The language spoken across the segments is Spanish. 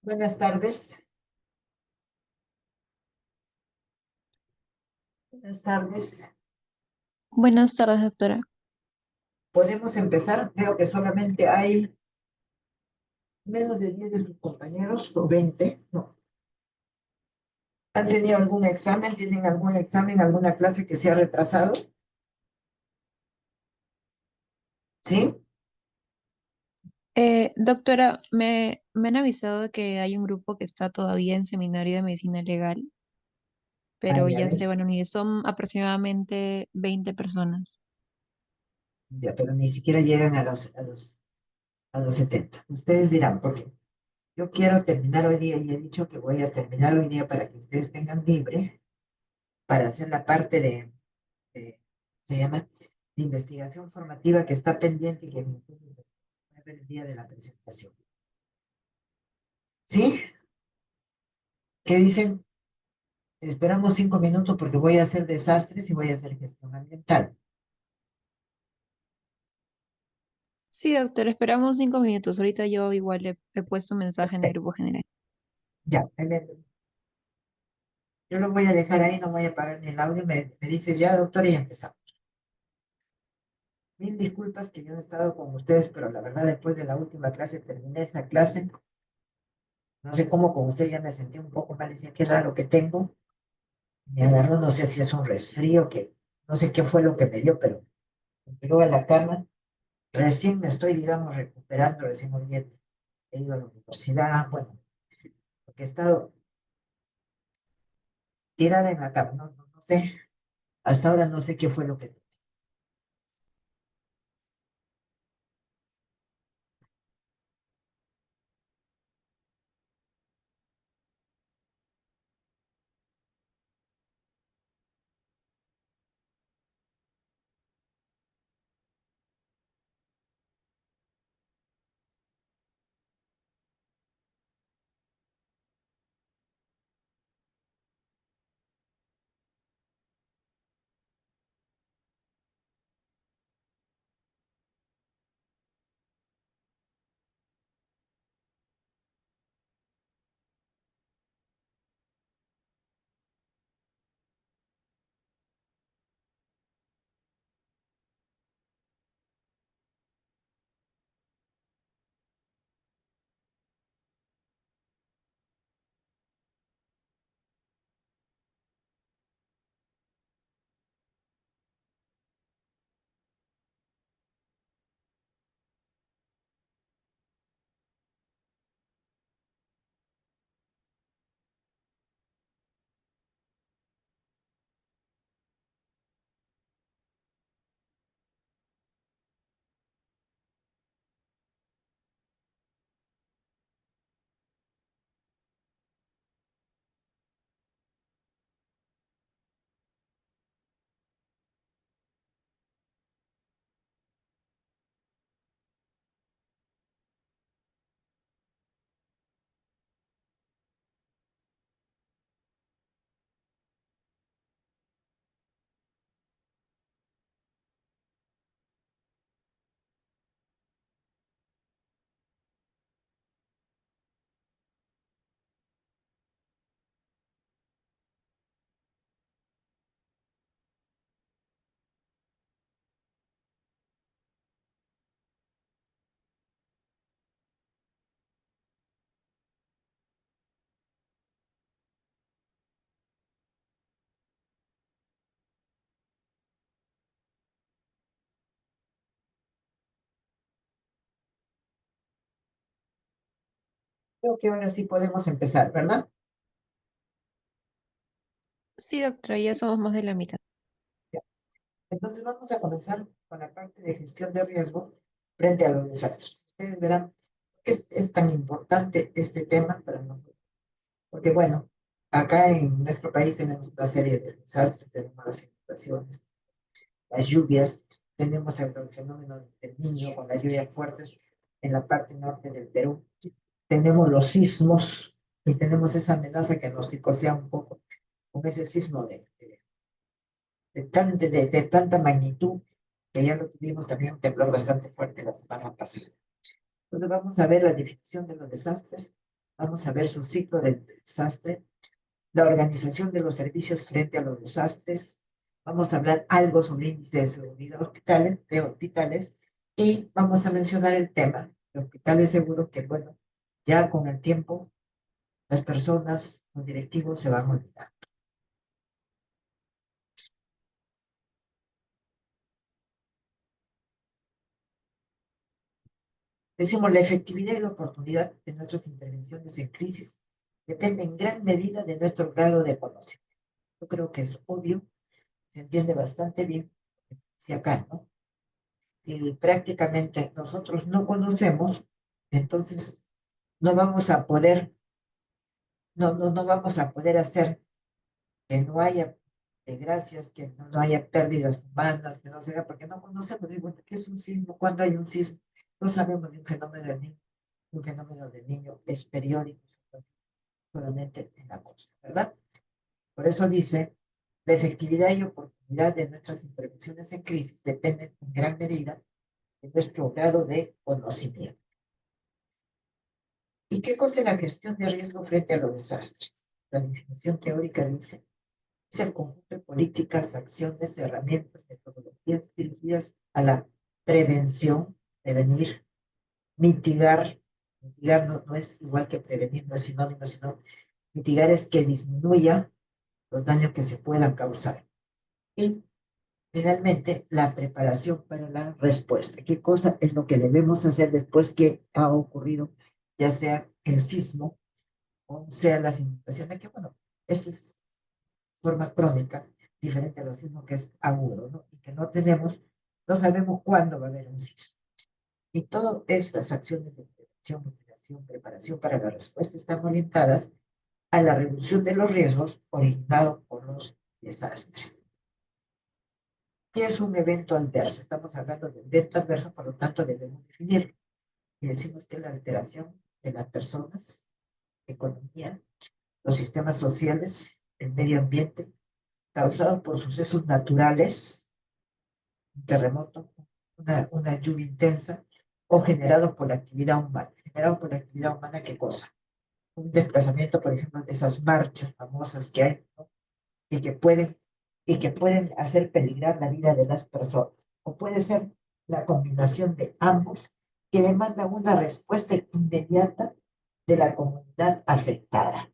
Buenas tardes. Buenas tardes. Buenas tardes, doctora. ¿Podemos empezar? Veo que solamente hay menos de 10 de sus compañeros, o 20. No. ¿Han tenido algún examen? ¿Tienen algún examen, alguna clase que se ha retrasado? ¿Sí? Doctora, me han avisado de que hay un grupo que está todavía en seminario de medicina legal, Ah, pero ya ya se ves. van a unir. Son aproximadamente 20 personas. Ya, pero ni siquiera llegan a los 70. Ustedes dirán, porque yo quiero terminar hoy día y he dicho que voy a terminar hoy día para que ustedes tengan libre para hacer la parte se llama, de investigación formativa que está pendiente y que me el día de la presentación. ¿Sí? ¿Qué dicen? Esperamos 5 minutos porque voy a hacer desastres y voy a hacer gestión ambiental. Sí, doctora, esperamos 5 minutos. Ahorita yo igual he puesto un mensaje en el Perfecto. grupo general. Ya, yo lo voy a dejar ahí, no voy a apagar ni el audio. Me dice ya, doctor, y empezamos. Mil disculpas que yo no he estado con ustedes, pero la verdad, después de la última clase, terminé esa clase. No sé cómo con usted ya me sentí un poco mal. Decía, qué raro que tengo. Me agarró, no sé si es un resfrío, no sé qué fue lo que me dio, pero me tiró a la cama. Recién me estoy, digamos, recuperando, recién hoy día he ido a la universidad, bueno, porque he estado tirada en la cama, no sé, hasta ahora no sé qué fue lo que... Creo que ahora sí podemos empezar, ¿verdad? Sí, doctora, ya somos más de la mitad. Ya. Entonces vamos a comenzar con la parte de gestión de riesgo frente a los desastres. Ustedes verán que es tan importante este tema para nosotros, porque bueno, acá en nuestro país tenemos una serie de desastres, tenemos las inundaciones, las lluvias, tenemos el fenómeno del Niño con las lluvias fuertes en la parte norte del Perú, tenemos los sismos y tenemos esa amenaza que nos psicosea un poco con ese sismo de tanta magnitud que ya lo tuvimos también un temblor bastante fuerte la semana pasada. Entonces vamos a ver la definición de los desastres. Vamos a ver su ciclo del desastre, la organización de los servicios frente a los desastres. Vamos a hablar algo sobre índice de seguridad de hospitales y vamos a mencionar el tema de hospitales seguros que, bueno, ya con el tiempo las personas, los directivos se van a olvidar. Decimos, la efectividad y la oportunidad de nuestras intervenciones en crisis depende en gran medida de nuestro grado de conocimiento. Yo creo que es obvio, se entiende bastante bien, si acá, ¿no? Y prácticamente nosotros no conocemos, entonces no vamos a poder, no vamos a poder hacer que no haya desgracias, que no haya pérdidas humanas, que no se vea, porque no conocemos, digo, ¿qué es un sismo? ¿Cuándo hay un sismo? No sabemos de un fenómeno del niño es periódico, solamente en la costa, ¿verdad? Por eso dice, la efectividad y oportunidad de nuestras intervenciones en crisis dependen en gran medida de nuestro grado de conocimiento. ¿Y qué cosa es la gestión de riesgo frente a los desastres? La definición teórica dice, es el conjunto de políticas, acciones, herramientas, metodologías dirigidas a la prevención, prevenir, mitigar. Mitigar no es igual que prevenir, no es sinónimo, sino mitigar es que disminuya los daños que se puedan causar. Y finalmente, la preparación para la respuesta. ¿Qué cosa es lo que debemos hacer después que ha ocurrido, ya sea el sismo o sea las inundaciones? Que bueno, esto es forma crónica, diferente a lo sismo que es agudo, ¿no? Y que no sabemos cuándo va a haber un sismo. Y todas estas acciones de prevención, mitigación, preparación para la respuesta están orientadas a la reducción de los riesgos originados por los desastres. ¿Qué es un evento adverso? Estamos hablando de evento adverso, por lo tanto debemos definirlo. Y decimos que es la alteración de las personas, economía, los sistemas sociales, el medio ambiente, causados por sucesos naturales, un terremoto, una lluvia intensa, o generados por la actividad humana. ¿Generado por la actividad humana qué cosa? Un desplazamiento, por ejemplo, de esas marchas famosas que hay, ¿no? y que pueden, y que pueden hacer peligrar la vida de las personas. O puede ser la combinación de ambos que demandan una respuesta inmediata de la comunidad afectada,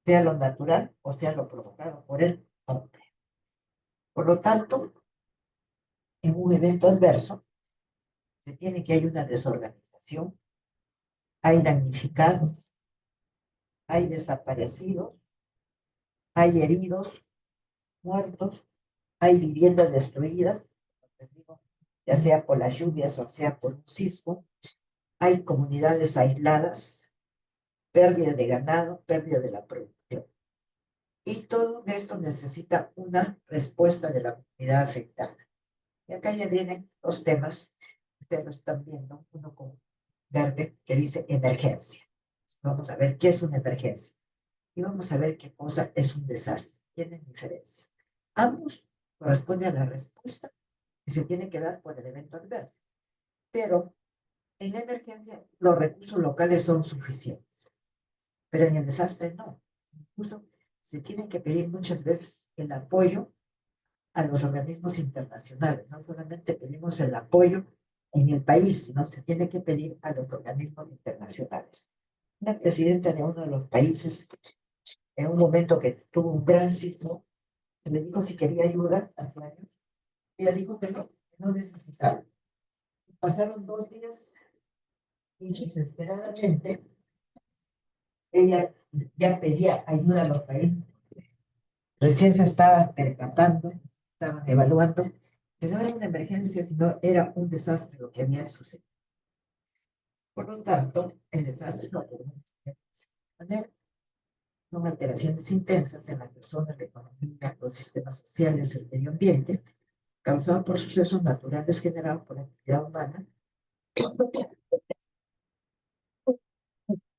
sea lo natural o sea lo provocado por el hombre. Por lo tanto, en un evento adverso, se tiene que hay una desorganización, hay damnificados, hay desaparecidos, hay heridos, muertos, hay viviendas destruidas, ya sea por las lluvias o sea por un sismo, hay comunidades aisladas, pérdida de ganado, pérdida de la producción. Y todo esto necesita una respuesta de la comunidad afectada. Y acá ya vienen los temas, ustedes lo están viendo, uno con verde que dice emergencia. Vamos a ver qué es una emergencia y vamos a ver qué cosa es un desastre. Tienen diferencias. Ambos corresponden a la respuesta que se tiene que dar por el evento adverso. Pero en la emergencia los recursos locales son suficientes, pero en el desastre no. Incluso se tiene que pedir muchas veces el apoyo a los organismos internacionales. No solamente pedimos el apoyo en el país, sino se tiene que pedir a los organismos internacionales. Una presidenta de uno de los países, en un momento que tuvo un gran sismo, le dijo si quería ayuda hace años. Ella dijo que no necesitaba. Pasaron 2 días y desesperadamente ella ya pedía ayuda a los países. Recién se estaba percatando, estaban evaluando que no era una emergencia, sino era un desastre lo que había sucedido. Por lo tanto, el desastre lo podemos ver de esa manera. Son alteraciones intensas en la persona, la economía, los sistemas sociales, el medio ambiente, causados por sucesos naturales generados por la actividad humana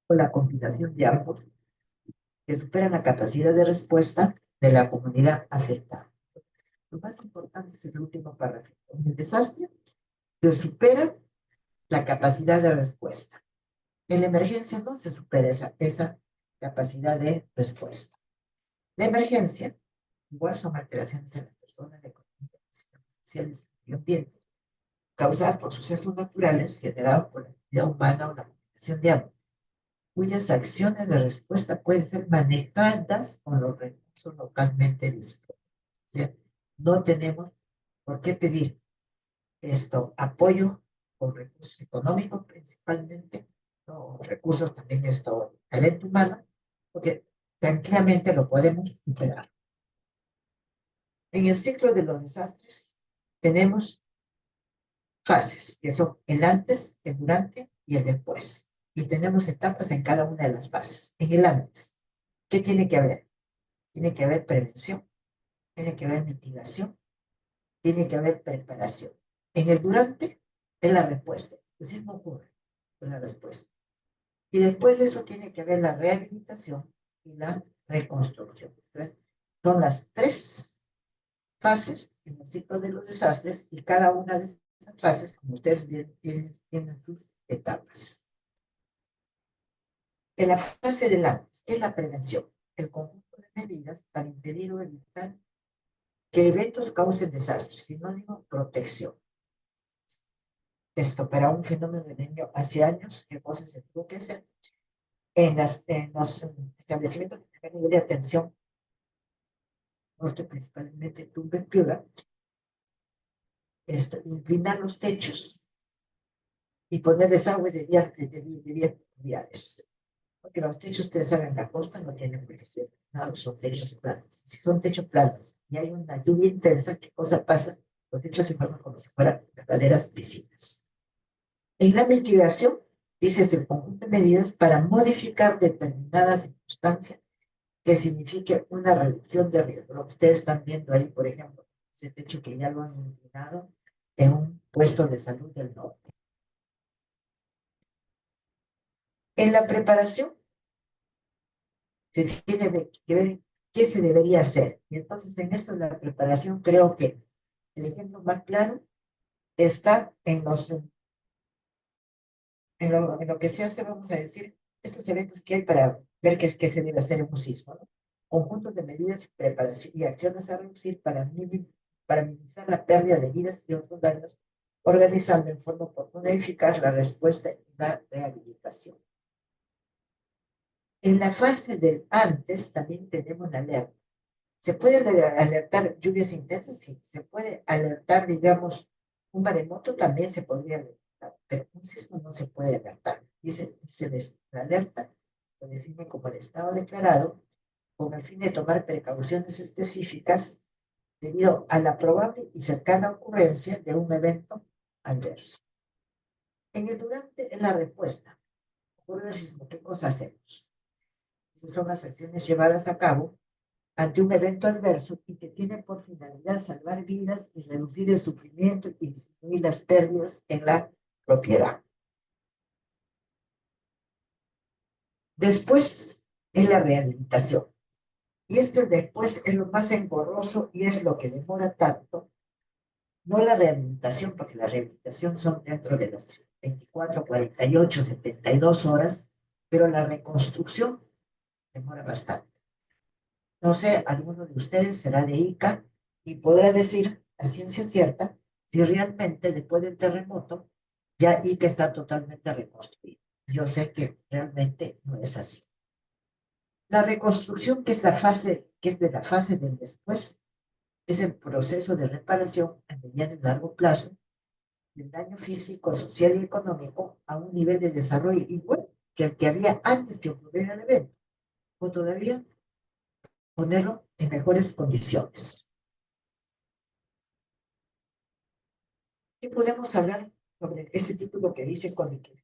o la combinación de ambos que superan la capacidad de respuesta de la comunidad afectada. Lo más importante es el último párrafo. En el desastre se supera la capacidad de respuesta. En la emergencia no se supera esa capacidad de respuesta. La emergencia, igual son alteraciones en la persona, en la economía, en los sistemas sociales, en el medio ambiente, causadas por sucesos naturales generados por la actividad humana o la combinación de ambos, cuyas acciones de respuesta pueden ser manejadas con los recursos localmente disponibles. O sea, no tenemos por qué pedir apoyo con recursos económicos principalmente, ¿no? Recursos también talento humano, porque tranquilamente lo podemos superar. En el ciclo de los desastres tenemos fases, que son el antes, el durante y el después. Y tenemos etapas en cada una de las fases. En el antes, ¿qué tiene que haber? Tiene que haber prevención, tiene que haber mitigación, tiene que haber preparación. En el durante es la respuesta. El sismo ocurre, es la respuesta. Y después de eso tiene que haber la rehabilitación y la reconstrucción. Entonces, son las tres fases en el ciclo de los desastres y cada una de esas fases, como ustedes bien tienen sus etapas. En la fase del antes, ¿qué es la prevención? El conjunto de medidas para impedir o evitar que eventos causen desastres, sinónimo protección. Esto para un fenómeno de año hace años, ¿qué cosas se tuvo que hacer? En los establecimientos de primer nivel de atención, norte principalmente Tumbes, Piura, inclinar los techos y poner desagües de vías viales. Porque los techos, ustedes saben, en la costa no tienen por qué ser nada, son techos planos. Si son techos planos y hay una lluvia intensa, ¿qué cosa pasa? Los techos se forman como si fueran verdaderas piscinas. En la mitigación, dice, es el conjunto de medidas para modificar determinadas circunstancias que signifique una reducción de riesgo. Lo que ustedes están viendo ahí, por ejemplo, ese techo que ya lo han inclinado en un puesto de salud del norte. En la preparación se tiene que ver qué se debería hacer. Y entonces en esto, en la preparación, creo que el ejemplo más claro está en lo que se hace, vamos a decir, estos eventos que hay para ver qué se debe hacer en un sismo, ¿no? Conjuntos de medidas, preparación y acciones a reducir para minimizar la pérdida de vidas y otros daños, organizando en forma oportuna y eficaz la respuesta y la rehabilitación. En la fase del antes también tenemos la alerta. ¿Se puede alertar lluvias intensas? Sí. ¿Se puede alertar, digamos, un maremoto? También se podría alertar, pero un sismo no se puede alertar. La alerta se define como el estado declarado con el fin de tomar precauciones específicas debido a la probable y cercana ocurrencia de un evento adverso. En el durante, en la respuesta, ocurre el sismo, ¿qué cosa hacemos? Esas son las acciones llevadas a cabo ante un evento adverso y que tiene por finalidad salvar vidas y reducir el sufrimiento y disminuir las pérdidas en la propiedad. Después es la rehabilitación. Y esto después es lo más engorroso y es lo que demora tanto. No la rehabilitación, porque la rehabilitación son dentro de las 24, 48, 72 horas, pero la reconstrucción demora bastante. No sé, alguno de ustedes será de Ica y podrá decir a ciencia cierta si realmente después del terremoto ya Ica está totalmente reconstruido. Yo sé que realmente no es así. La reconstrucción, que es de la fase del después, es el proceso de reparación a mediano y largo plazo del daño físico, social y económico a un nivel de desarrollo igual que el que había antes que ocurriera el evento, o todavía ponerlo en mejores condiciones. ¿Qué podemos hablar sobre este título que dice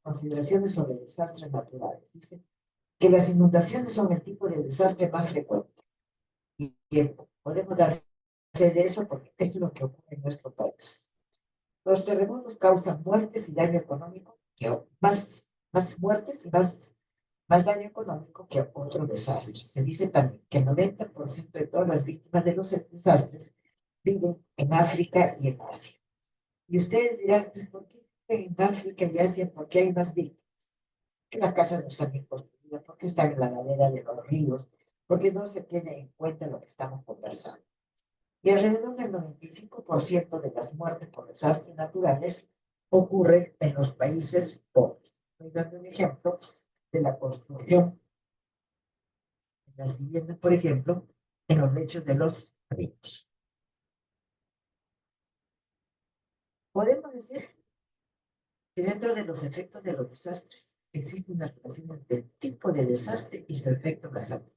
consideraciones sobre desastres naturales? Dice que las inundaciones son el tipo de desastre más frecuente. Y podemos dar fe de eso porque esto es lo que ocurre en nuestro país. Los terremotos causan muertes y daño económico, más muertes y más daño económico que otros desastres. Se dice también que el 90% de todas las víctimas de los desastres viven en África y en Asia. Y ustedes dirán, ¿y por qué en África y Asia? ¿Por qué hay más víctimas? que las casas no están bien construidas, porque están en la ladera de los ríos, porque no se tiene en cuenta lo que estamos conversando. Y alrededor del 95% de las muertes por desastres naturales ocurren en los países pobres. Estoy dando un ejemplo de la construcción de las viviendas, por ejemplo, en los lechos de los ríos. Podemos decir que dentro de los efectos de los desastres existe una relación entre el tipo de desastre y su efecto en la salud.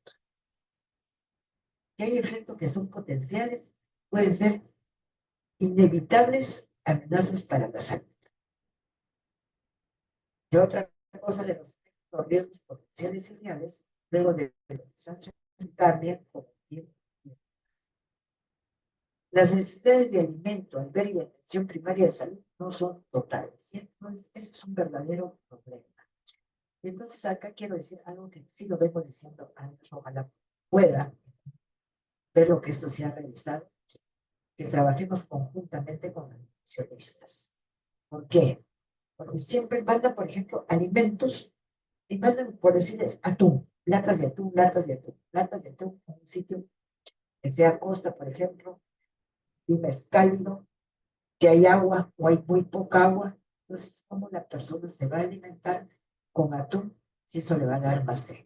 Que hay efectos que son potenciales, pueden ser inevitables amenazas para la salud. Y otra cosa de los riesgos potenciales y reales, luego de los desastres, cambian con el tiempo. Las necesidades de alimento, albergue y atención primaria de salud no son totales. Y eso es un verdadero problema. Y entonces acá quiero decir algo que sí lo vengo diciendo años, ojalá pueda ver lo que esto se ha realizado, que trabajemos conjuntamente con los nutricionistas. ¿Por qué? Porque siempre mandan, por ejemplo, alimentos y mandan, por decirles, atún, latas de atún, latas de atún, latas de atún a un sitio que sea costa, por ejemplo, clima es cálido, que hay agua o hay muy poca agua. Entonces, ¿cómo la persona se va a alimentar con atún si eso le va a dar más sed?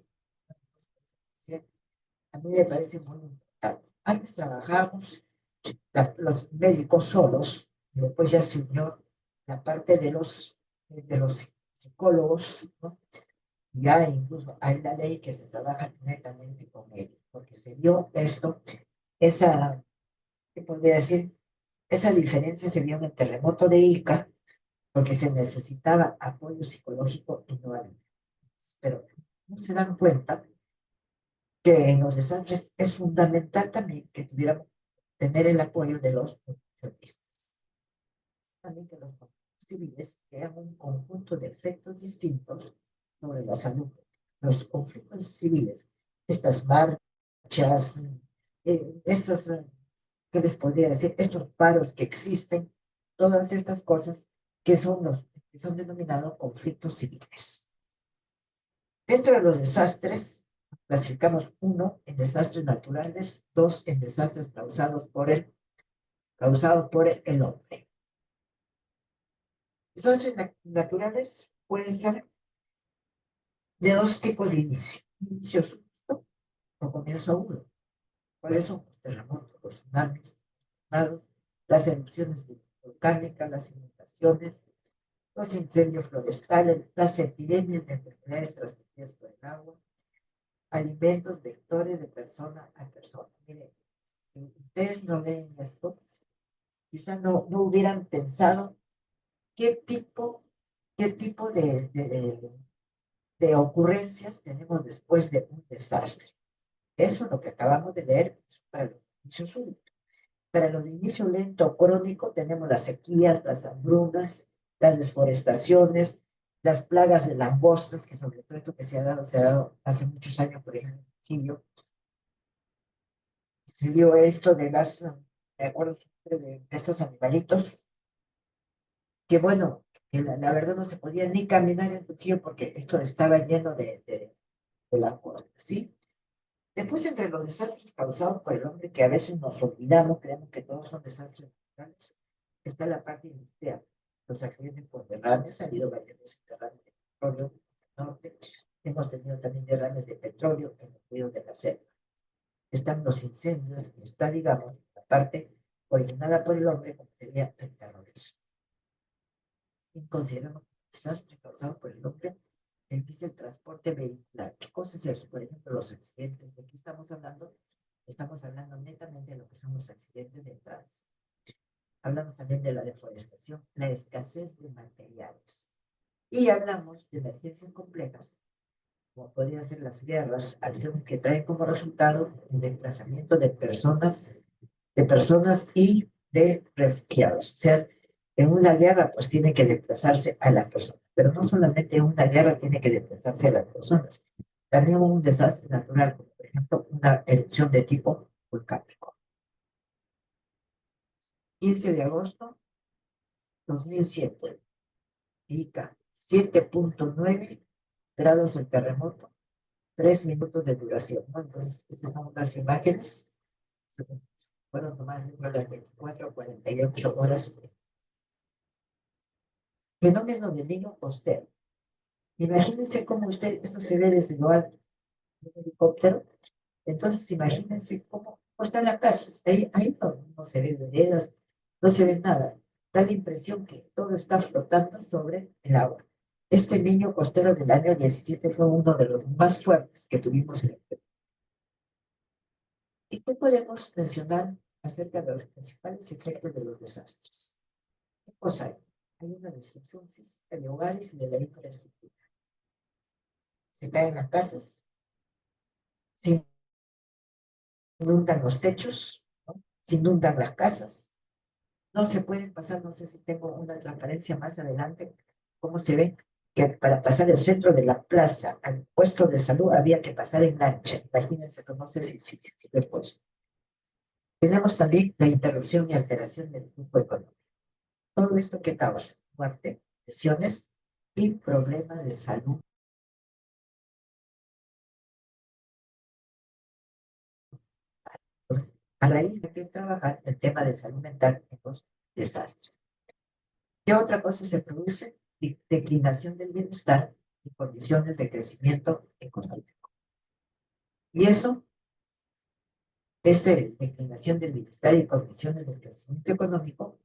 A mí me parece muy importante. Antes trabajábamos los médicos solos, y después ya se unió la parte de los psicólogos, ¿no? Ya incluso hay la ley que se trabaja directamente con ellos, porque se dio esto, esa, ¿qué podría decir? Esa diferencia se vio en el terremoto de Ica, porque se necesitaba apoyo psicológico y no alimentos. Pero no se dan cuenta que en los desastres es fundamental también que tuviéramos tener el apoyo de los nutricionistas. También que los civiles crean un conjunto de efectos distintos sobre la salud. Los conflictos civiles, estas marchas, estas, ¿qué les podría decir? Estos paros que existen, todas estas cosas que son denominados conflictos civiles. Dentro de los desastres, clasificamos uno en desastres naturales, dos en desastres causados por el hombre. Desastres naturales pueden ser de dos tipos de inicio. Inicio súbito o comienzo agudo. ¿Cuáles son? Los terremotos, los tsunamis, los las erupciones volcánicas, las inundaciones, los incendios forestales, las epidemias de enfermedades transmitidas por el agua, alimentos, vectores de persona a persona. Miren, si ustedes no leen esto, quizás no hubieran pensado qué tipo, qué tipo de ocurrencias tenemos después de un desastre. Eso es lo que acabamos de leer para los inicios súbitos. Para los de inicio lento crónico tenemos las sequías, las hambrunas, las desforestaciones, las plagas de langostas, que sobre todo esto que se ha dado hace muchos años, por ejemplo, en Chile, se dio esto de me acuerdo de estos animalitos, que bueno, que la verdad no se podía ni caminar en Trujillo porque esto estaba lleno de langostas, ¿sí? Después, entre los desastres causados por el hombre, que a veces nos olvidamos, creemos que todos son desastres naturales, está la parte industrial. Los accidentes por derrames, ha habido varios derrames de petróleo en el norte, hemos tenido también derrames de petróleo en el río de la selva. Están los incendios, y está, digamos, la parte originada por el hombre, como sería el terrorismo. Y consideramos desastre causado por el hombre el transporte vehicular. ¿Qué cosa es eso? Por ejemplo, los accidentes. ¿De qué estamos hablando? Estamos hablando netamente de lo que son los accidentes de tránsito. Hablamos también de la deforestación, la escasez de materiales. Y hablamos de emergencias complejas, como podrían ser las guerras, acciones que traen como resultado el desplazamiento de personas y de refugiados. O sea, en una guerra, pues tiene que desplazarse a las personas. Pero no solamente en una guerra tiene que desplazarse a las personas. También un desastre natural, como por ejemplo una erupción de tipo volcánico. 15 de agosto 2007, Ica 7.9 grados el terremoto, 3 minutos de duración, ¿no? Entonces, esas son unas imágenes que fueron tomadas dentro de las 24 o 48 horas. Fenómeno del niño costero. Imagínense cómo esto se ve desde lo alto, de un helicóptero. Entonces, imagínense cómo está la casa. Ahí no se ven veredas, no se ve nada. Da la impresión que todo está flotando sobre el agua. Este niño costero del año 17 fue uno de los más fuertes que tuvimos en el Perú. ¿Y qué podemos mencionar acerca de los principales efectos de los desastres? ¿Qué cosa hay? Hay una destrucción física de hogares y de la infraestructura. Se caen las casas, se inundan los techos, ¿no? Se inundan las casas. No se pueden pasar, no sé si tengo una transparencia más adelante, cómo se ve que para pasar del centro de la plaza al puesto de salud había que pasar en lancha. Imagínense, no sé si después. Tenemos también la interrupción y alteración del flujo económico. Todo esto que causa muerte, lesiones y problemas de salud. Entonces, a raíz de que trabajar el tema de salud mental en los desastres. ¿Qué otra cosa se produce? Declinación del bienestar y condiciones de crecimiento económico. Y eso, esta declinación del bienestar y condiciones de crecimiento económico,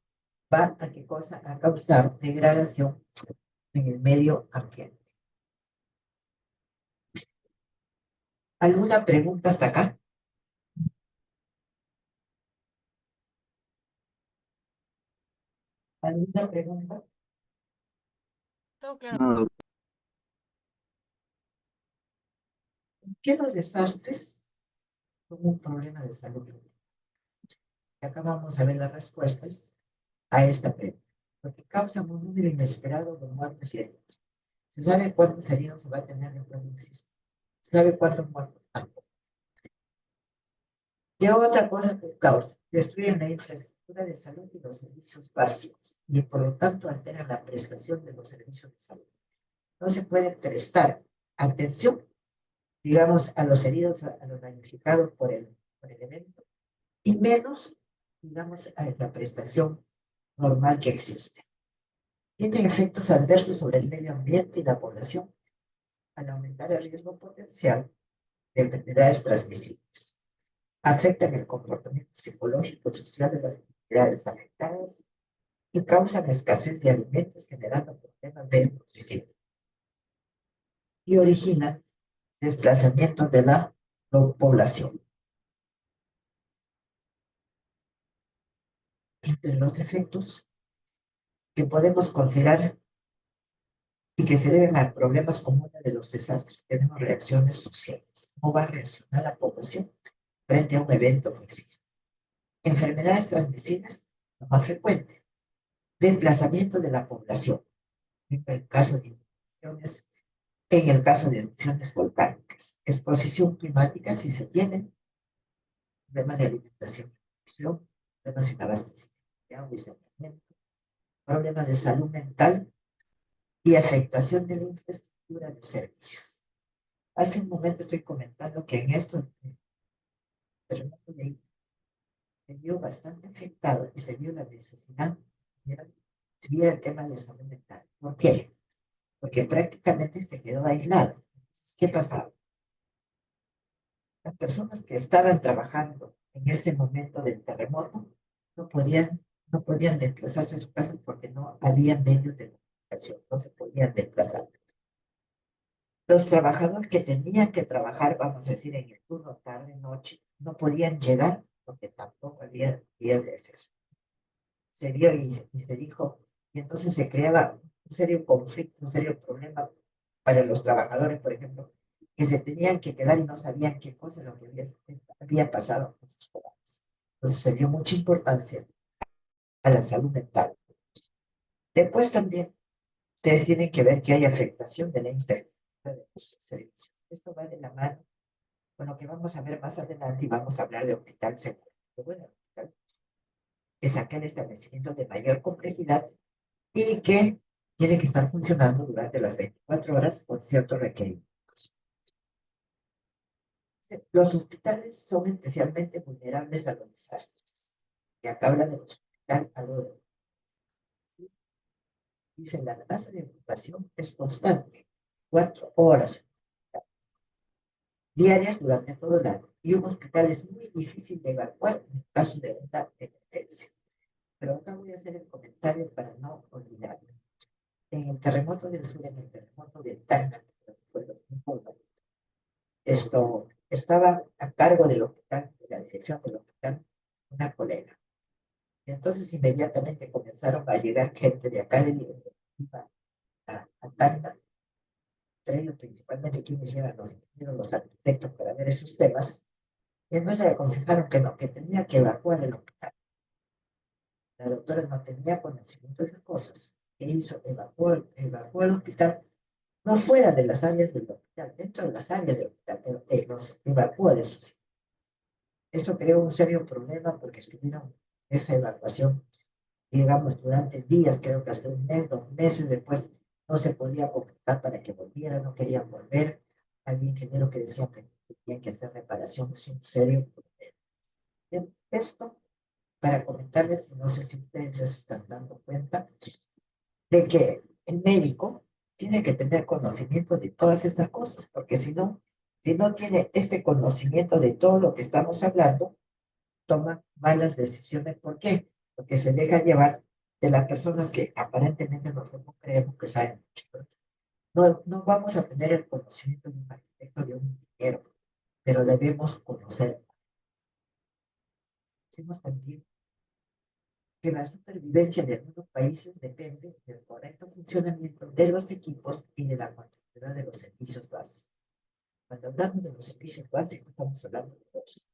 va a qué cosa? A causar degradación en el medio ambiente. ¿Alguna pregunta hasta acá? ¿Alguna pregunta? No, claro. ¿Qué los desastres son un problema de salud pública? Y acá vamos a ver las respuestas a esta pregunta. Porque causan un número inesperado de muertos y heridos. ¿Se sabe cuántos heridos se va a tener después de un sismo? ¿Se sabe cuántos muertos? ¿Qué otra cosa que causa? Destruyen la infraestructura de salud y los servicios básicos y por lo tanto alteran la prestación de los servicios de salud. No se puede prestar atención, digamos, a los heridos, a los damnificados por el evento, y menos, digamos, a la prestación normal que existe. Tienen efectos adversos sobre el medio ambiente y la población al aumentar el riesgo potencial de enfermedades transmisibles. Afectan el comportamiento psicológico y social de las comunidades afectadas y causan escasez de alimentos generando problemas de nutrición y originan desplazamientos de la población. Entre los efectos que podemos considerar y que se deben a problemas comunes de los desastres, tenemos reacciones sociales. ¿Cómo va a reaccionar la población frente a un evento que existe? Enfermedades transmisibles, lo más frecuente. Desplazamiento de la población, en el caso de inundaciones, en el caso de erupciones volcánicas. Exposición climática, si se tiene, problemas de alimentación, problemas sin abastecimiento de agua y saneamiento, problemas de salud mental y afectación de la infraestructura de servicios. Hace un momento estoy comentando que en esto el terremoto de ahí se vio bastante afectado y se vio la necesidad de se viera el tema de salud mental. ¿Por qué? Porque prácticamente se quedó aislado. Entonces, ¿qué pasaba? Las personas que estaban trabajando en ese momento del terremoto no podían, no podían desplazarse a su casa porque no había medios de comunicación, no se podían desplazar. Los trabajadores que tenían que trabajar, vamos a decir, en el turno tarde, noche, no podían llegar porque tampoco había vías de acceso. Se vio y se dijo, y entonces se creaba un serio conflicto, un serio problema para los trabajadores, por ejemplo, que se tenían que quedar y no sabían qué cosa lo que había pasado con sus trabajos. Entonces se dio mucha importancia a la salud mental. Después también ustedes tienen que ver que hay afectación de la infraestructura de los servicios. Esto va de la mano con lo que vamos a ver más adelante y vamos a hablar de hospital seguro. Pero bueno, hospital es aquel establecimiento de mayor complejidad y que tiene que estar funcionando durante las 24 horas con ciertos requerimientos. Los hospitales son especialmente vulnerables a los desastres. Y acá habla del hospital, algo de... Dice, la tasa de ocupación es constante, 4 horas diarias durante todo el año. Y un hospital es muy difícil de evacuar en caso de una emergencia. Pero acá voy a hacer el comentario para no olvidarlo. En el terremoto del sur, en el terremoto de Tacna, que fue el 2001, esto estaba a cargo del hospital, de la dirección del hospital, una colega. Y entonces inmediatamente comenzaron a llegar gente de acá de Lima, iba a Tacna, traído principalmente quienes llevan los ingenieros, los arquitectos para ver esos temas, y entonces le aconsejaron que no, que tenía que evacuar el hospital. La doctora no tenía conocimiento de las cosas. ¿Qué hizo? Evacuó el hospital, no fuera de las áreas del hospital, dentro de las áreas del hospital, pero los evacuó de sus. Esto creó un serio problema porque estuvieron esa evacuación, digamos, durante días, creo que hasta un mes, 2 meses después, no se podía comunicar para que volvieran, no querían volver. Había ingenieros que decían que tenían que hacer reparaciones, un serio problema. Bien, esto para comentarles, y no sé si ustedes ya se están dando cuenta, de que el médico tiene que tener conocimiento de todas estas cosas, porque si no tiene este conocimiento de todo lo que estamos hablando, toma malas decisiones. ¿Por qué? Porque se deja llevar de las personas que aparentemente nosotros creemos que saben mucho. No vamos a tener el conocimiento de un arquitecto, de un ingeniero, pero debemos conocer. Decimos también que la supervivencia de algunos países depende del correcto funcionamiento de los equipos y de la continuidad de los servicios básicos. Cuando hablamos de los servicios básicos, estamos hablando de dos: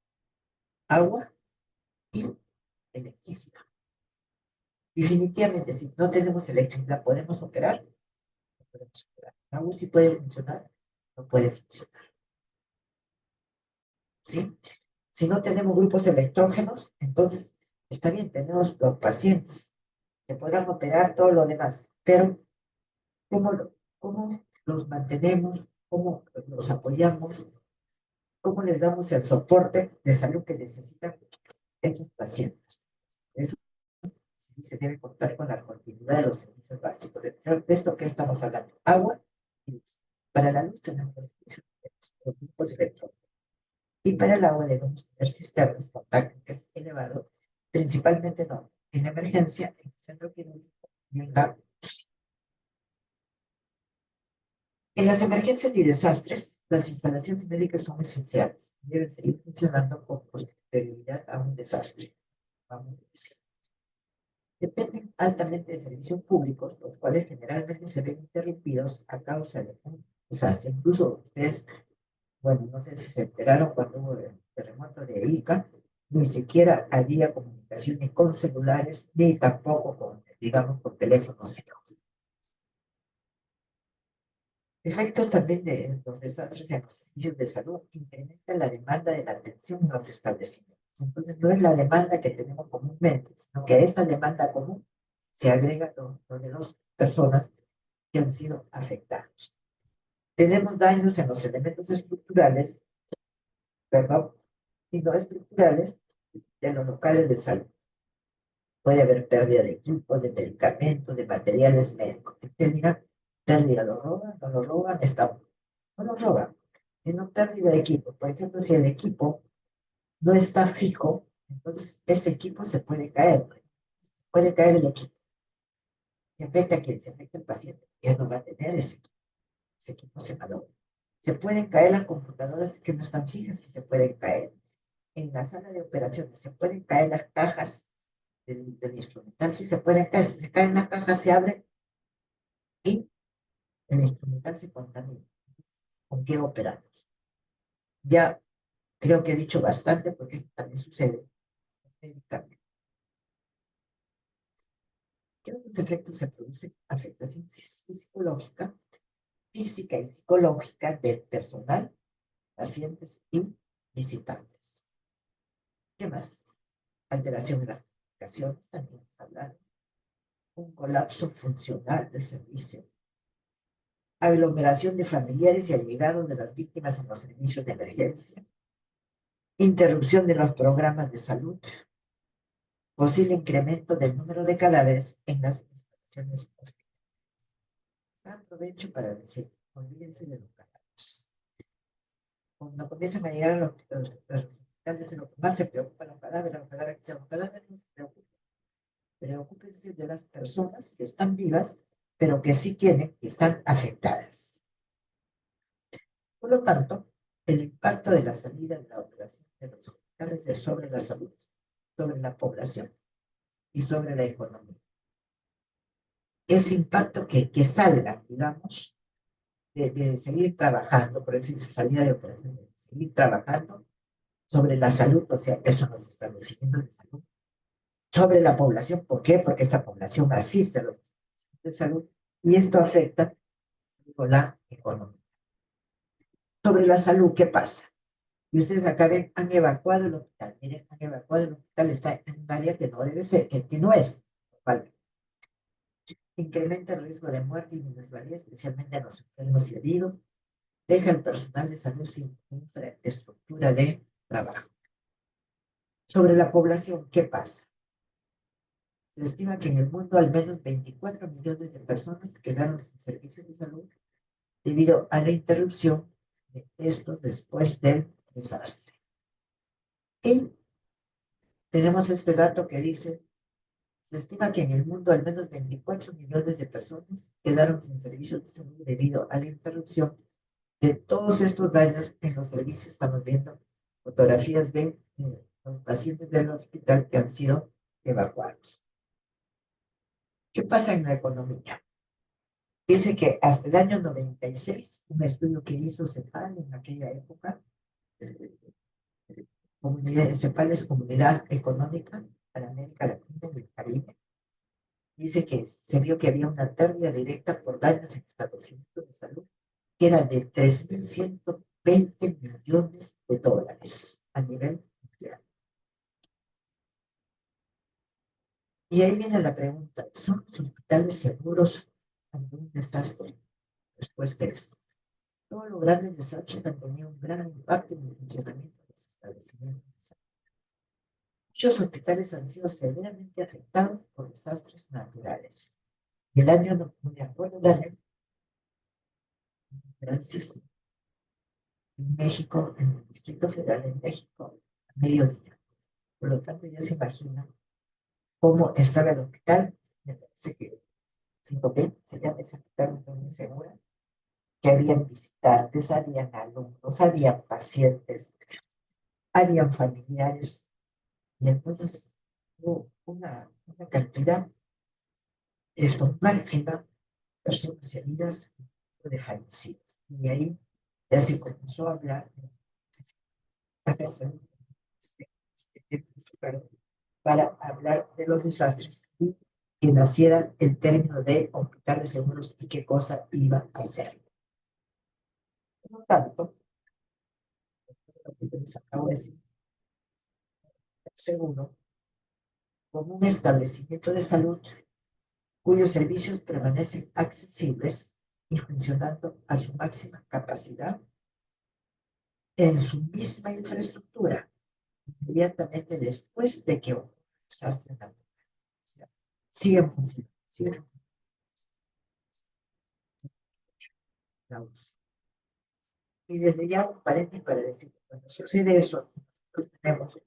agua y electricidad. Definitivamente, si no tenemos electricidad, ¿podemos operar? No podemos operar. Agua sí puede funcionar, no puede funcionar. ¿Sí? Si no tenemos grupos electrógenos, entonces está bien, tenemos los pacientes que podrán operar todo lo demás, pero ¿cómo los mantenemos? ¿Cómo los apoyamos? ¿Cómo les damos el soporte de salud que necesitan estos pacientes? Eso sí se debe contar con la continuidad de los servicios básicos. De esto que estamos hablando, agua y luz. Para la luz tenemos los grupos electrónicos. Y para el agua debemos tener cisternas con tanques elevados, principalmente no, en emergencia, en el centro quirúrgico y en la... En las emergencias y desastres, las instalaciones médicas son esenciales. Deben seguir funcionando con posterioridad a un desastre. Vamos a decir. Dependen altamente de servicios públicos, los cuales generalmente se ven interrumpidos a causa de un desastre. Incluso ustedes, bueno, no sé si se enteraron cuando hubo el terremoto de Ica, ni siquiera había comunicación ni con celulares, ni tampoco con, digamos, con teléfonos fijos. Efectos también de los desastres en los servicios de salud incrementan la demanda de la atención en los establecimientos. Entonces, no es la demanda que tenemos comúnmente, sino que a esa demanda común se agrega lo de las personas que han sido afectados. Tenemos daños en los elementos estructurales, perdón, y no estructurales de los locales de salud. Puede haber pérdida de equipos, de medicamentos, de materiales médicos. Ustedes dirán, pérdida, ¿lo roban? ¿No lo roban? No lo roban, sino pérdida de equipo. Por ejemplo, si el equipo no está fijo, entonces ese equipo se puede caer. Puede caer el equipo. Se afecta a quien se afecta el paciente. Ya no va a tener ese equipo se malogra. Se pueden caer las computadoras que no están fijas y se pueden caer. En la sala de operaciones se pueden caer las cajas del instrumental, si se pueden caer. Si se caen las cajas, se abren y el instrumental se contamina. ¿Con qué operamos? Ya creo que he dicho bastante porque esto también sucede con medicamentos. ¿Qué otros efectos se producen? Afectación física y psicológica del personal, pacientes y visitantes. ¿Qué más? Alteración en las comunicaciones, también hemos hablado. un colapso funcional del servicio, aglomeración de familiares y allegados de las víctimas en los servicios de emergencia, interrupción de los programas de salud, posible incremento del número de cadáveres en las instalaciones hospitalarias. Aprovecho para decir, olvídense de los cadáveres. Cuando comienzan a llegar a los hospitales, de lo que más se preocupa, los cadáveres no se preocupen. Preocúpense de las personas que están vivas, pero que sí tienen, que están afectadas. Por lo tanto, el impacto de la salida de la operación de los hospitales es sobre la salud, sobre la población y sobre la economía. Ese impacto que salga, digamos, de seguir trabajando, por eso dice salida de operación, de seguir trabajando sobre la salud, o sea, eso nos establecimientos de salud, sobre la población. ¿Por qué? Porque esta población asiste a los establecimientos de salud y esto afecta, digo, la economía. Sobre la salud, ¿qué pasa? Y ustedes acá ven, han evacuado el hospital. Miren, han evacuado el hospital, está en un área que no debe ser, que no es. ¿Vale? Incrementa el riesgo de muerte y minusvalía, especialmente a los enfermos y heridos. Deja al personal de salud sin infraestructura de trabajo. Sobre la población, ¿qué pasa? Se estima que en el mundo al menos 24 millones de personas quedaron sin servicios de salud debido a la interrupción de estos después del desastre. Y tenemos este dato que dice, se estima que en el mundo al menos 24 millones de personas quedaron sin servicios de salud debido a la interrupción de todos estos daños en los servicios. Estamos viendo fotografías de los pacientes del hospital que han sido evacuados. ¿Qué pasa en la economía? Dice que hasta el año 96, un estudio que hizo CEPAL en aquella época, CEPAL es Comunidad Económica para América Latina y el Caribe, dice que se vio que había una pérdida directa por daños en establecimientos de salud, que era de 3.120 millones de dólares a nivel mundial. Y ahí viene la pregunta, ¿son los hospitales seguros ante un desastre? Respuesta es, todos los grandes desastres han tenido un gran impacto en el funcionamiento de los establecimientos de salud. Muchos hospitales han sido severamente afectados por desastres naturales. El año, no me acuerdo el año, Francis, en México, en el Distrito Federal en México, a mediodía. Por lo tanto, ya se imagina cómo estaba el hospital. Me parece que 5B se llama ese hospital, muy segura, que habían visitantes, habían alumnos, habían pacientes, habían familiares, y entonces hubo una cantidad, esto máxima, personas heridas de fallecidos. Y ahí ya se comenzó a hablar para hablar de los desastres y que naciera el término de hospitales seguros y qué cosa iba a hacer. Por lo tanto, lo que les acabo de decir, seguro, como un establecimiento de salud cuyos servicios permanecen accesibles y funcionando a su máxima capacidad en su misma infraestructura, inmediatamente después de que un desastre natural. O sea, siguen funcionando, siguen funcionando. Y desde ya un paréntesis para decir, cuando sucede eso, nosotros tenemos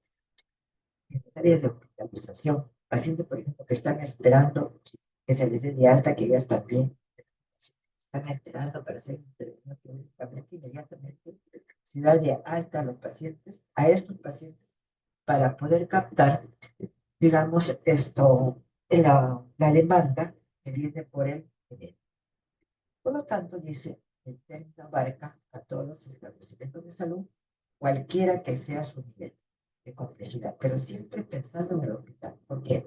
en el área de hospitalización, pacientes, por ejemplo, que están esperando que se les dé de alta, que ya están bien, están esperando para ser intervenidos quirúrgicamente, inmediatamente se da de alta a los pacientes, a estos pacientes, para poder captar, digamos, la demanda que viene por el dinero. Por lo tanto, dice, el término abarca a todos los establecimientos de salud, cualquiera que sea su nivel de complejidad, pero siempre pensando en el hospital, porque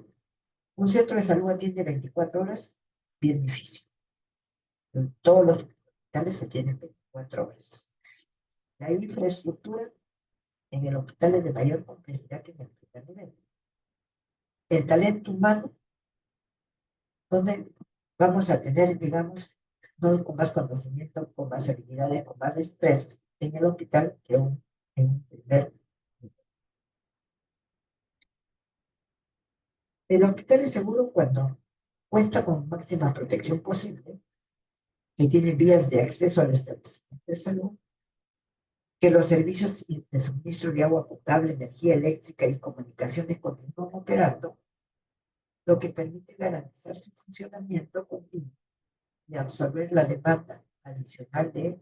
un centro de salud atiende 24 horas, bien difícil. En todos los hospitales se tienen 24 horas. La infraestructura en el hospital es de mayor complejidad que en el primer nivel. El talento humano donde vamos a tener, digamos, no con más conocimiento, con más habilidades, con más destrezas en el hospital que en un primer. El hospital es seguro cuando cuenta con máxima protección posible, que tiene vías de acceso al establecimiento de salud, que los servicios de suministro de agua potable, energía eléctrica y comunicaciones continúan operando, lo que permite garantizar su funcionamiento continuo y absorber la demanda adicional de.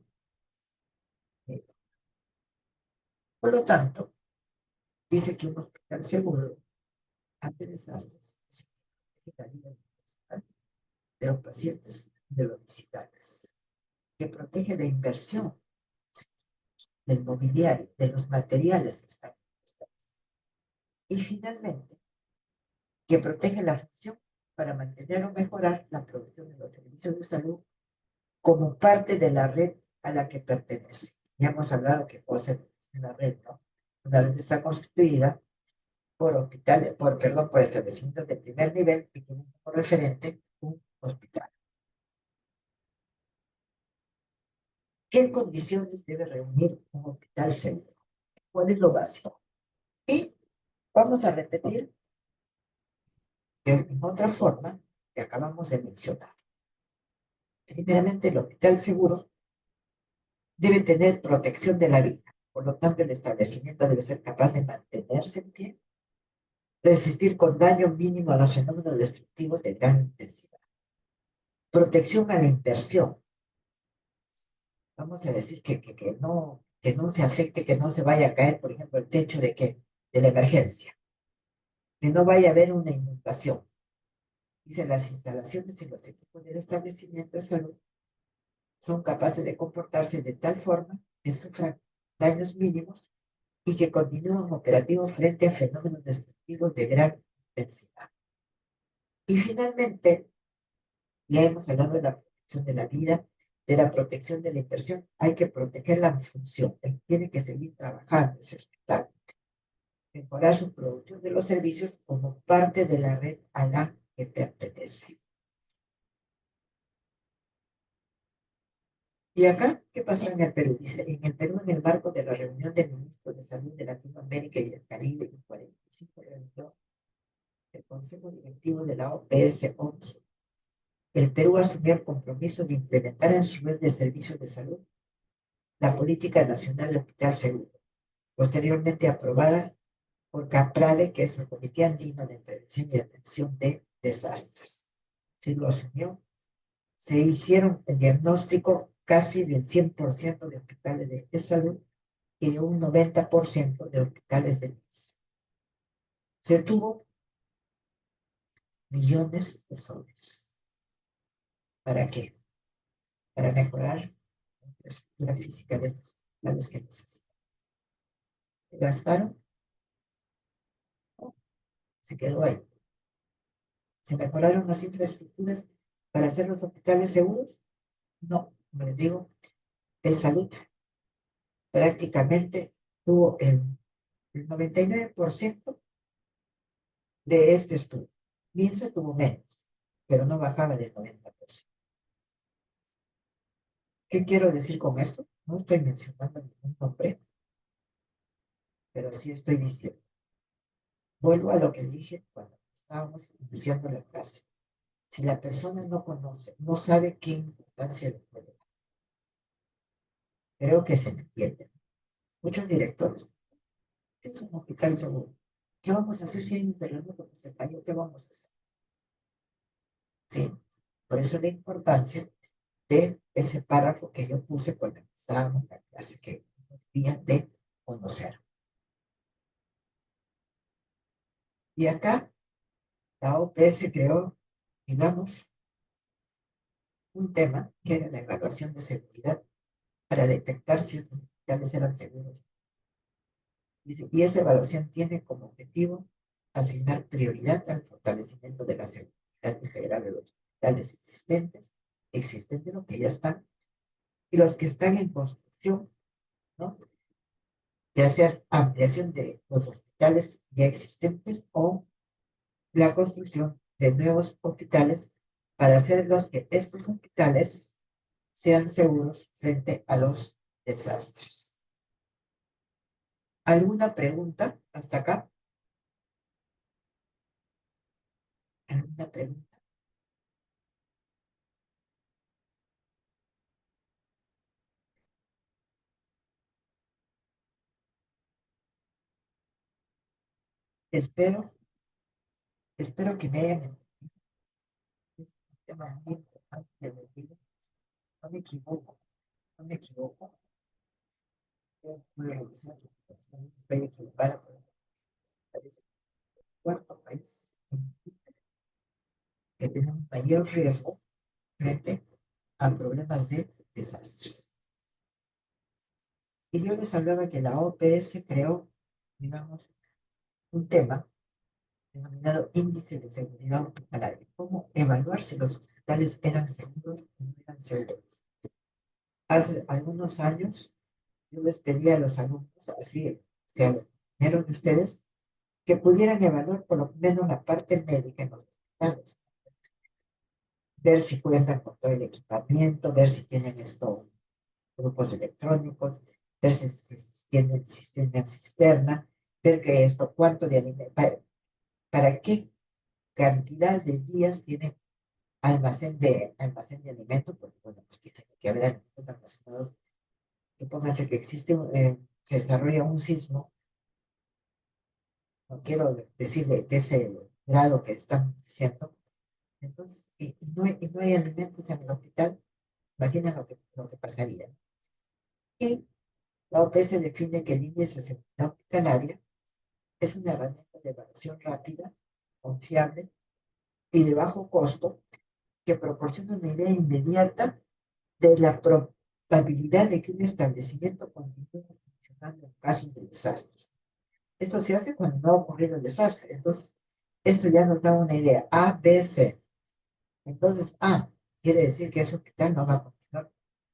Por lo tanto, dice que un hospital seguro ante desastres significa la vida personal de los pacientes de los visitantes, que protege la inversión del mobiliario, de los materiales que están establecidos. Y finalmente, que protege la función para mantener o mejorar la producción de los servicios de salud como parte de la red a la que pertenece. Ya hemos hablado que puede ser una red, ¿no? Una red está constituida por hospitales, por establecimientos de primer nivel que tienen como referente un hospital. ¿Qué condiciones debe reunir un hospital seguro? ¿Cuál es lo básico? Y vamos a repetir en otra forma que acabamos de mencionar. Primeramente, el hospital seguro debe tener protección de la vida. Por lo tanto, el establecimiento debe ser capaz de mantenerse en pie, resistir con daño mínimo a los fenómenos destructivos de gran intensidad. Protección a la inversión. Vamos a decir que no se afecte, que no se vaya a caer, por ejemplo, el techo de la emergencia, que no vaya a haber una inundación. Dice, las instalaciones y los equipos del establecimiento de salud son capaces de comportarse de tal forma que sufran daños mínimos y que continúan operativos frente a fenómenos destructivos de gran intensidad. Y finalmente, ya hemos hablado de la protección de la vida, de la protección de la inversión. Hay que proteger la función. Tiene que seguir trabajando ese hospital. Mejorar su producción de los servicios como parte de la red a la que pertenece. ¿Y acá qué pasó en el Perú? Dice, en el Perú, en el marco de la reunión del ministro de Salud de Latinoamérica y del Caribe, en 45 reunión del Consejo Directivo de la OPS-OMS, el Perú asumió el compromiso de implementar en su red de servicios de salud la Política Nacional de Hospital Seguro, posteriormente aprobada por CAPRADE, que es el Comité Andino de Prevención y Atención de Desastres. Se lo asumió. Se hicieron el diagnóstico casi del 100% de hospitales de salud y de un 90% de hospitales de MIS. Se tuvo millones de soles. ¿Para qué? Para mejorar la infraestructura física de los hospitales que necesitan. ¿Se gastaron? No, se quedó ahí. ¿Se mejoraron las infraestructuras para hacer los hospitales seguros? No, como les digo, el salud prácticamente tuvo el 99% de este estudio. MINSA tuvo menos, pero no bajaba del 90%. ¿Qué quiero decir con esto? No estoy mencionando ningún nombre, pero sí estoy diciendo. Vuelvo a lo que dije cuando estábamos iniciando la clase. Si la persona no conoce, no sabe qué importancia le puede dar. Creo que se me entiende. Muchos directores, ¿qué es un hospital seguro? ¿Qué vamos a hacer si hay un terremoto que se cayó? ¿Qué vamos a hacer? Sí, por eso la importancia de ese párrafo que yo puse cuando empezábamos la clase, que nos debían de conocer. Y acá la OPS creó, digamos, un tema que era la evaluación de seguridad para detectar si estos hospitales eran seguros. Y esta evaluación tiene como objetivo asignar prioridad al fortalecimiento de la seguridad integral de los hospitales existentes, los que ya están, y los que están en construcción, ¿no? Ya sea ampliación de los hospitales ya existentes o la construcción de nuevos hospitales para hacerlos que estos hospitales sean seguros frente a los desastres. ¿Alguna pregunta hasta acá? ¿Alguna pregunta? Espero, espero que me hayan entendido. Es un tema muy importante de mi vida. No me equivoco, no me equivoco. Yo voy a revisar, estoy equivocada, pero parece que es el cuarto país que tenemos mayor riesgo frente a problemas de desastres. Y yo les hablaba que la OPS creó, digamos, un tema denominado Índice de Seguridad Hospitalaria. ¿Cómo evaluar si los hospitales eran seguros o no eran seguros? Hace algunos años yo les pedí a los alumnos, así, o sea, los compañeros de ustedes, que pudieran evaluar por lo menos la parte médica en los hospitales, ver si cuentan con todo el equipamiento, ver si tienen estos grupos electrónicos, ver si tienen sistema en cisterna, ver que esto, cuánto de alimento, para qué cantidad de días tienen almacén de alimentos, porque bueno, pues tiene que haber alimentos almacenados. Que pónganse que existe, se desarrolla un sismo, no quiero decir de ese grado que están diciendo, entonces, y no hay alimentos en el hospital, imaginen lo que pasaría. Y la OPS define que el índice de seguridad hospitalaria es una herramienta de evaluación rápida, confiable y de bajo costo que proporciona una idea inmediata de la probabilidad de que un establecimiento continúe funcionando en casos de desastres. Esto se hace cuando no ha ocurrido el desastre. Entonces, esto ya nos da una idea. A, B, C. Entonces, A quiere decir que ese hospital no va a continuar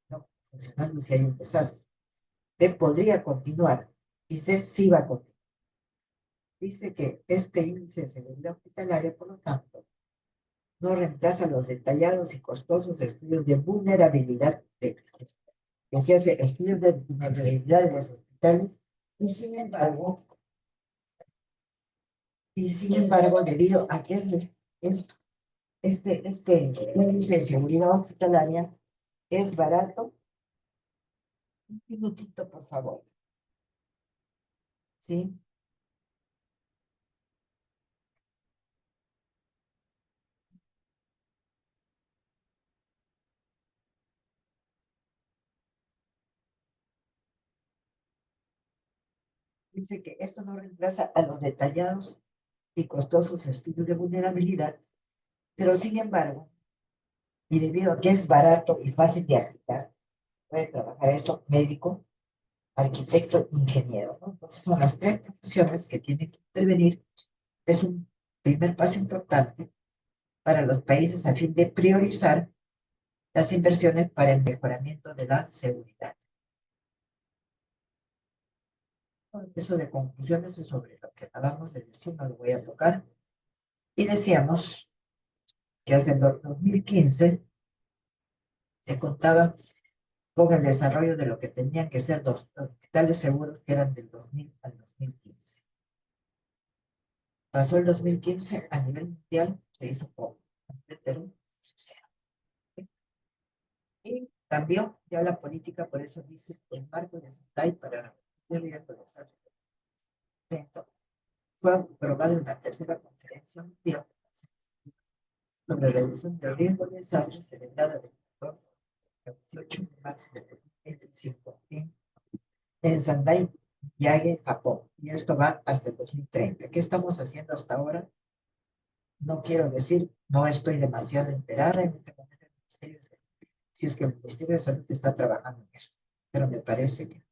no, funcionando si hay un desastre. B podría continuar y C sí va a continuar. Dice que este índice de seguridad hospitalaria, por lo tanto, no reemplaza los detallados y costosos estudios de vulnerabilidad técnicos. Que se hace estudios de vulnerabilidad de los hospitales y sin embargo, debido a que este índice de seguridad hospitalaria es barato. Un minutito, por favor. ¿Sí? Dice que esto no reemplaza a los detallados y costosos estudios de vulnerabilidad, pero sin embargo, y debido a que es barato y fácil de aplicar, puede trabajar esto médico, arquitecto, ingeniero, ¿no? Entonces son las tres profesiones que tienen que intervenir. Es un primer paso importante para los países a fin de priorizar las inversiones para el mejoramiento de la seguridad. Eso de conclusiones es sobre lo que acabamos de decir, no lo voy a tocar. Y decíamos que hace el 2015 se contaba con el desarrollo de lo que tenían que ser dos hospitales seguros que eran del 2000 al 2015. Pasó el 2015 a nivel mundial, se hizo poco. De Perú, y cambió ya la política, por eso dice el marco de Sendai para el riesgo de desastre. Fue aprobado en la tercera conferencia mundial sobre reducción del riesgo de desastre celebrada del 14 al 18 de marzo de 2025 en Sendai, Miyagi, Japón. Y esto va hasta el 2030. ¿Qué estamos haciendo hasta ahora? No quiero decir, no estoy demasiado enterada en este momento del Ministerio de Salud, si es que el Ministerio de Salud está trabajando en esto, pero me parece que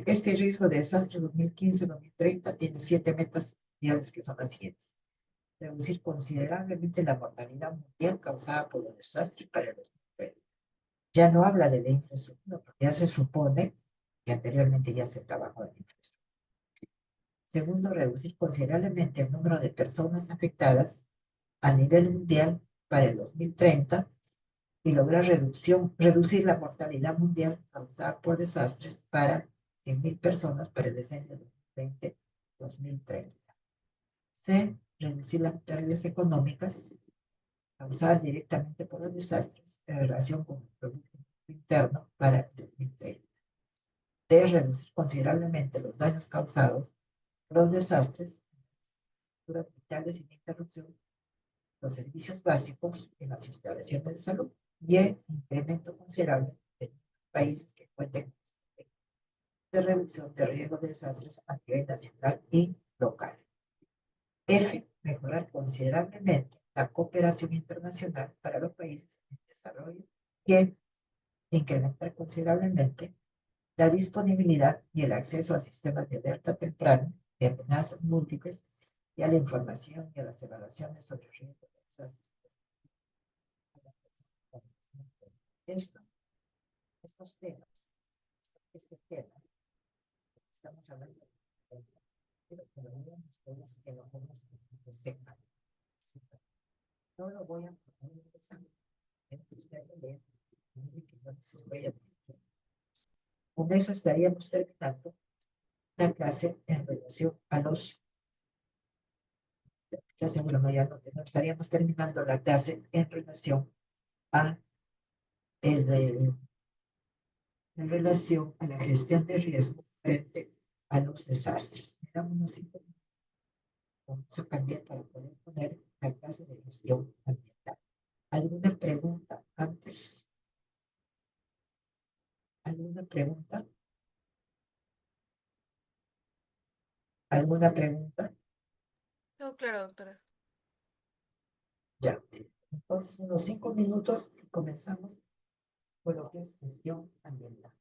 este riesgo de desastre 2015-2030 tiene 7 metas mundiales que son las siguientes. Reducir considerablemente la mortalidad mundial causada por los desastres para el 2030. Ya no habla de la infraestructura, porque ya se supone que anteriormente ya se trabajó en la infraestructura. Segundo, reducir considerablemente el número de personas afectadas a nivel mundial para el 2030 y lograr reducir la mortalidad mundial causada por desastres para 100.000 personas para el decenio 2020-2030. C. Reducir las pérdidas económicas causadas directamente por los desastres en relación con el Producto Interno para el 2030. D. Reducir considerablemente los daños causados por los desastres en las estructuras vitales sin interrupción, los servicios básicos en las instalaciones de salud y el incremento considerable de países que cuenten con de reducción de riesgos de desastres a nivel nacional y local. F. Mejorar considerablemente la cooperación internacional para los países en desarrollo y incrementar considerablemente la disponibilidad y el acceso a sistemas de alerta temprana de amenazas múltiples y a la información y a las evaluaciones sobre riesgos de desastres. Estos temas, este tema, estamos hablando de pero todavía ustedes que lo conozcan, que sepan. No lo voy a poner en el examen, que usted lo lea, que no les voy a decir. Con eso estaríamos terminando la clase en relación a los, bueno, ya no, estaríamos terminando la clase en relación a en relación a la gestión de riesgo frente a los desastres. Vamos a cambiar para poder poner la clase de gestión ambiental. ¿Alguna pregunta antes? ¿Alguna pregunta? ¿Alguna pregunta? Todo claro, doctora. Ya. Entonces, unos 5 minutos y comenzamos con lo que es gestión ambiental.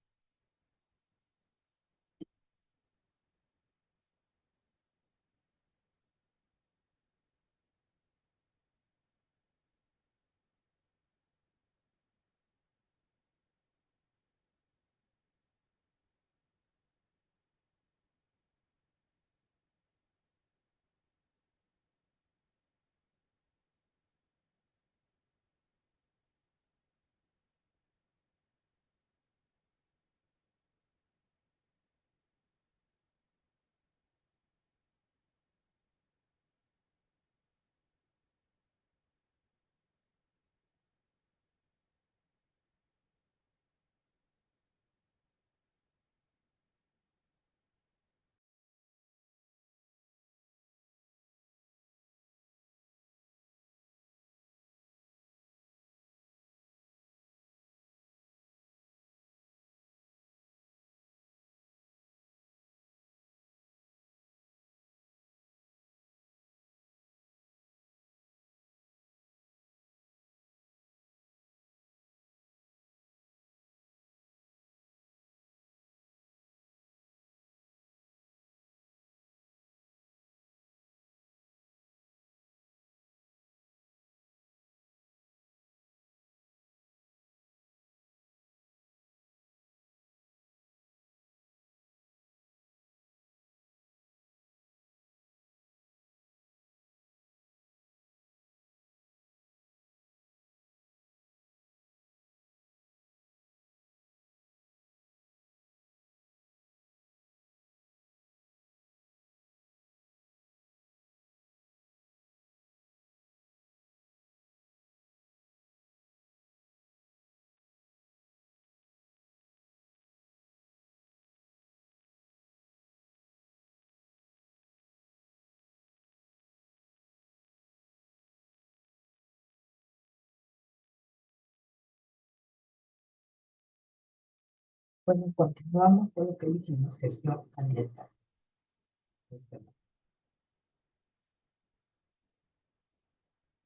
Bueno, continuamos con lo que dijimos, gestión ambiental.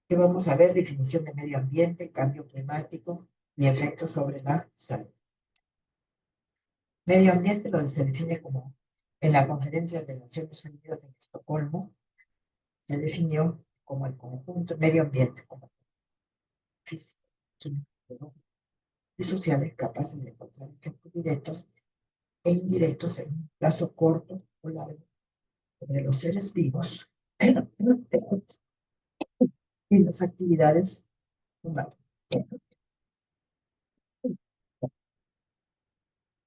Que vamos a ver definición de medio ambiente, cambio climático y efectos sobre la salud. Medio ambiente lo se define como en la Conferencia de Naciones Unidas en Estocolmo, se definió como el conjunto medio ambiente, como físico, químico y sociales capaces de causar efectos directos e indirectos en un plazo corto o largo sobre los seres vivos y las actividades humanas.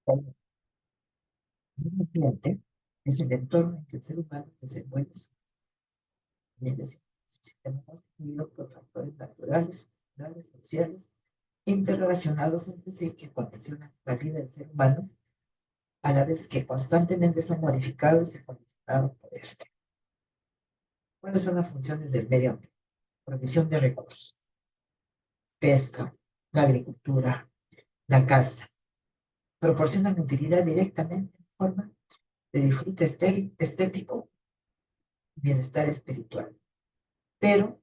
El ambiente es el entorno en que el ser humano desenvuelve sus bienes. Es un sistema constituido por factores naturales, culturales, sociales, interrelacionados entre sí que condicionan la vida del ser humano, a la vez que constantemente son modificados y condicionados por este. ¿Cuáles son las funciones del medio ambiente? Provisión de recursos, pesca, la agricultura, la caza. Proporcionan utilidad directamente en forma de disfrute estético y bienestar espiritual. Pero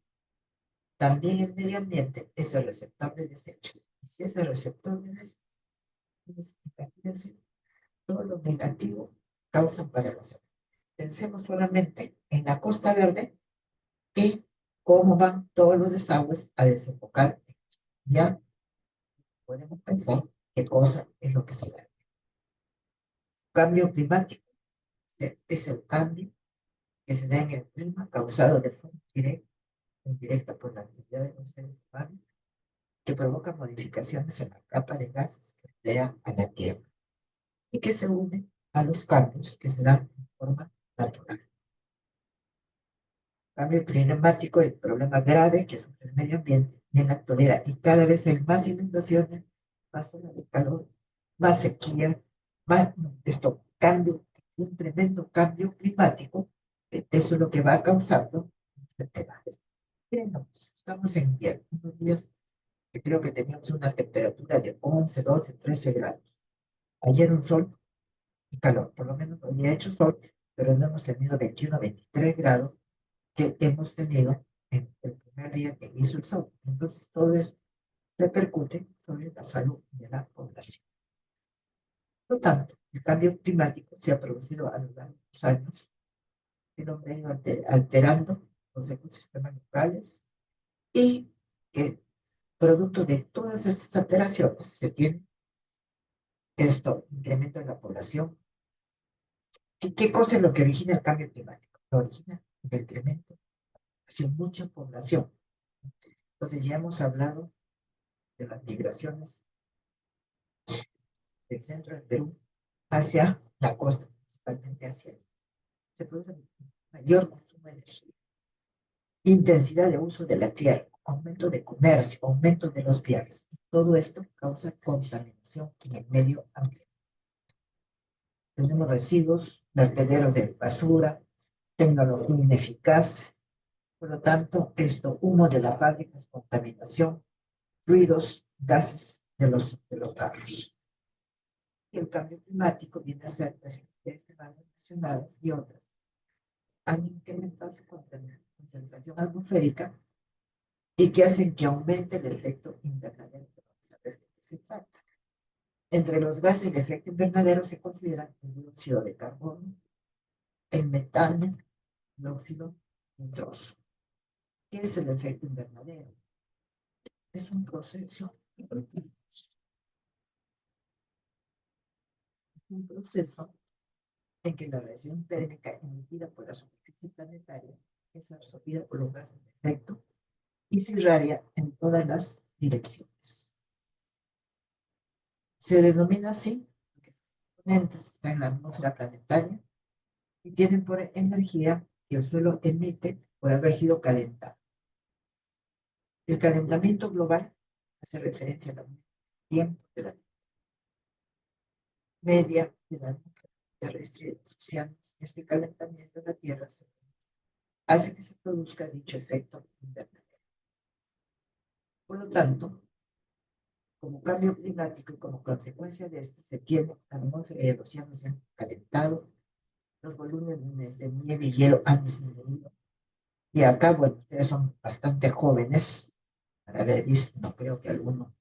también el medio ambiente es el receptor de desechos. Y si es el receptor de desechos, imagínense todo lo negativo causan para la salud. Pensemos solamente en la Costa Verde y cómo van todos los desagües a desembocar. Ya podemos pensar qué cosa es lo que se da. Cambio climático es el cambio que se da en el clima causado de forma directa o indirecta por la actividad de los seres humanos que provoca modificaciones en la capa de gases que rodea a la Tierra y que se unen a los cambios que se dan de forma natural. Cambio climático es un problema grave que sufre el medio ambiente en la actualidad y cada vez hay más inundaciones, más olas de calor, más sequía, más cambio, un tremendo cambio climático. Eso es lo que va causando enfermedades. Miren, estamos en invierno, unos días que creo que teníamos una temperatura de 11, 12, 13 grados. Ayer un sol y calor, por lo menos hoy ha hecho sol, pero no hemos tenido 21, 23 grados que hemos tenido en el primer día que hizo el sol. Entonces, todo eso repercute sobre la salud de la población. Por lo tanto, el cambio climático se ha producido a lo largo de los años. El hombre ha ido alterando los ecosistemas locales y que, producto de todas esas alteraciones, se tiene esto, incremento en la población. ¿Y qué cosa es lo que origina el cambio climático? Lo origina el incremento de mucha población. Entonces, ya hemos hablado de las migraciones del centro del Perú hacia la costa, principalmente hacia el. Se produce mayor consumo de energía, intensidad de uso de la tierra, aumento de comercio, aumento de los viajes. Todo esto causa contaminación en el medio ambiente. Tenemos residuos, vertederos de basura, tecnología ineficaz. Por lo tanto, esto, humo de las fábricas, contaminación, ruidos, gases de los carros. Y el cambio climático viene a ser las actividades nacionales y otras. Han incrementado su concentración atmosférica y que hacen que aumente el efecto invernadero. Vamos a ver de qué se trata. Entre los gases de efecto invernadero se consideran el dióxido de carbono, el metano, el óxido nitroso. ¿Qué es el efecto invernadero? Es un proceso en que la radiación térmica emitida por la superficie planetaria es absorbida por los gases de efecto y se irradia en todas las direcciones. Se denomina así porque los componentes están en la atmósfera planetaria y tienen por energía que el suelo emite por haber sido calentado. El calentamiento global hace referencia al tiempo de la media de la atmósfera terrestre y de los océanos. Este calentamiento de la Tierra hace que se produzca dicho efecto invernadero. Por lo tanto, como cambio climático y como consecuencia de esto, se tiene la atmósfera y el océano se han calentado, los volúmenes de nieve y hielo han disminuido. Y acá, bueno, ustedes son bastante jóvenes para haber visto, no creo que algunos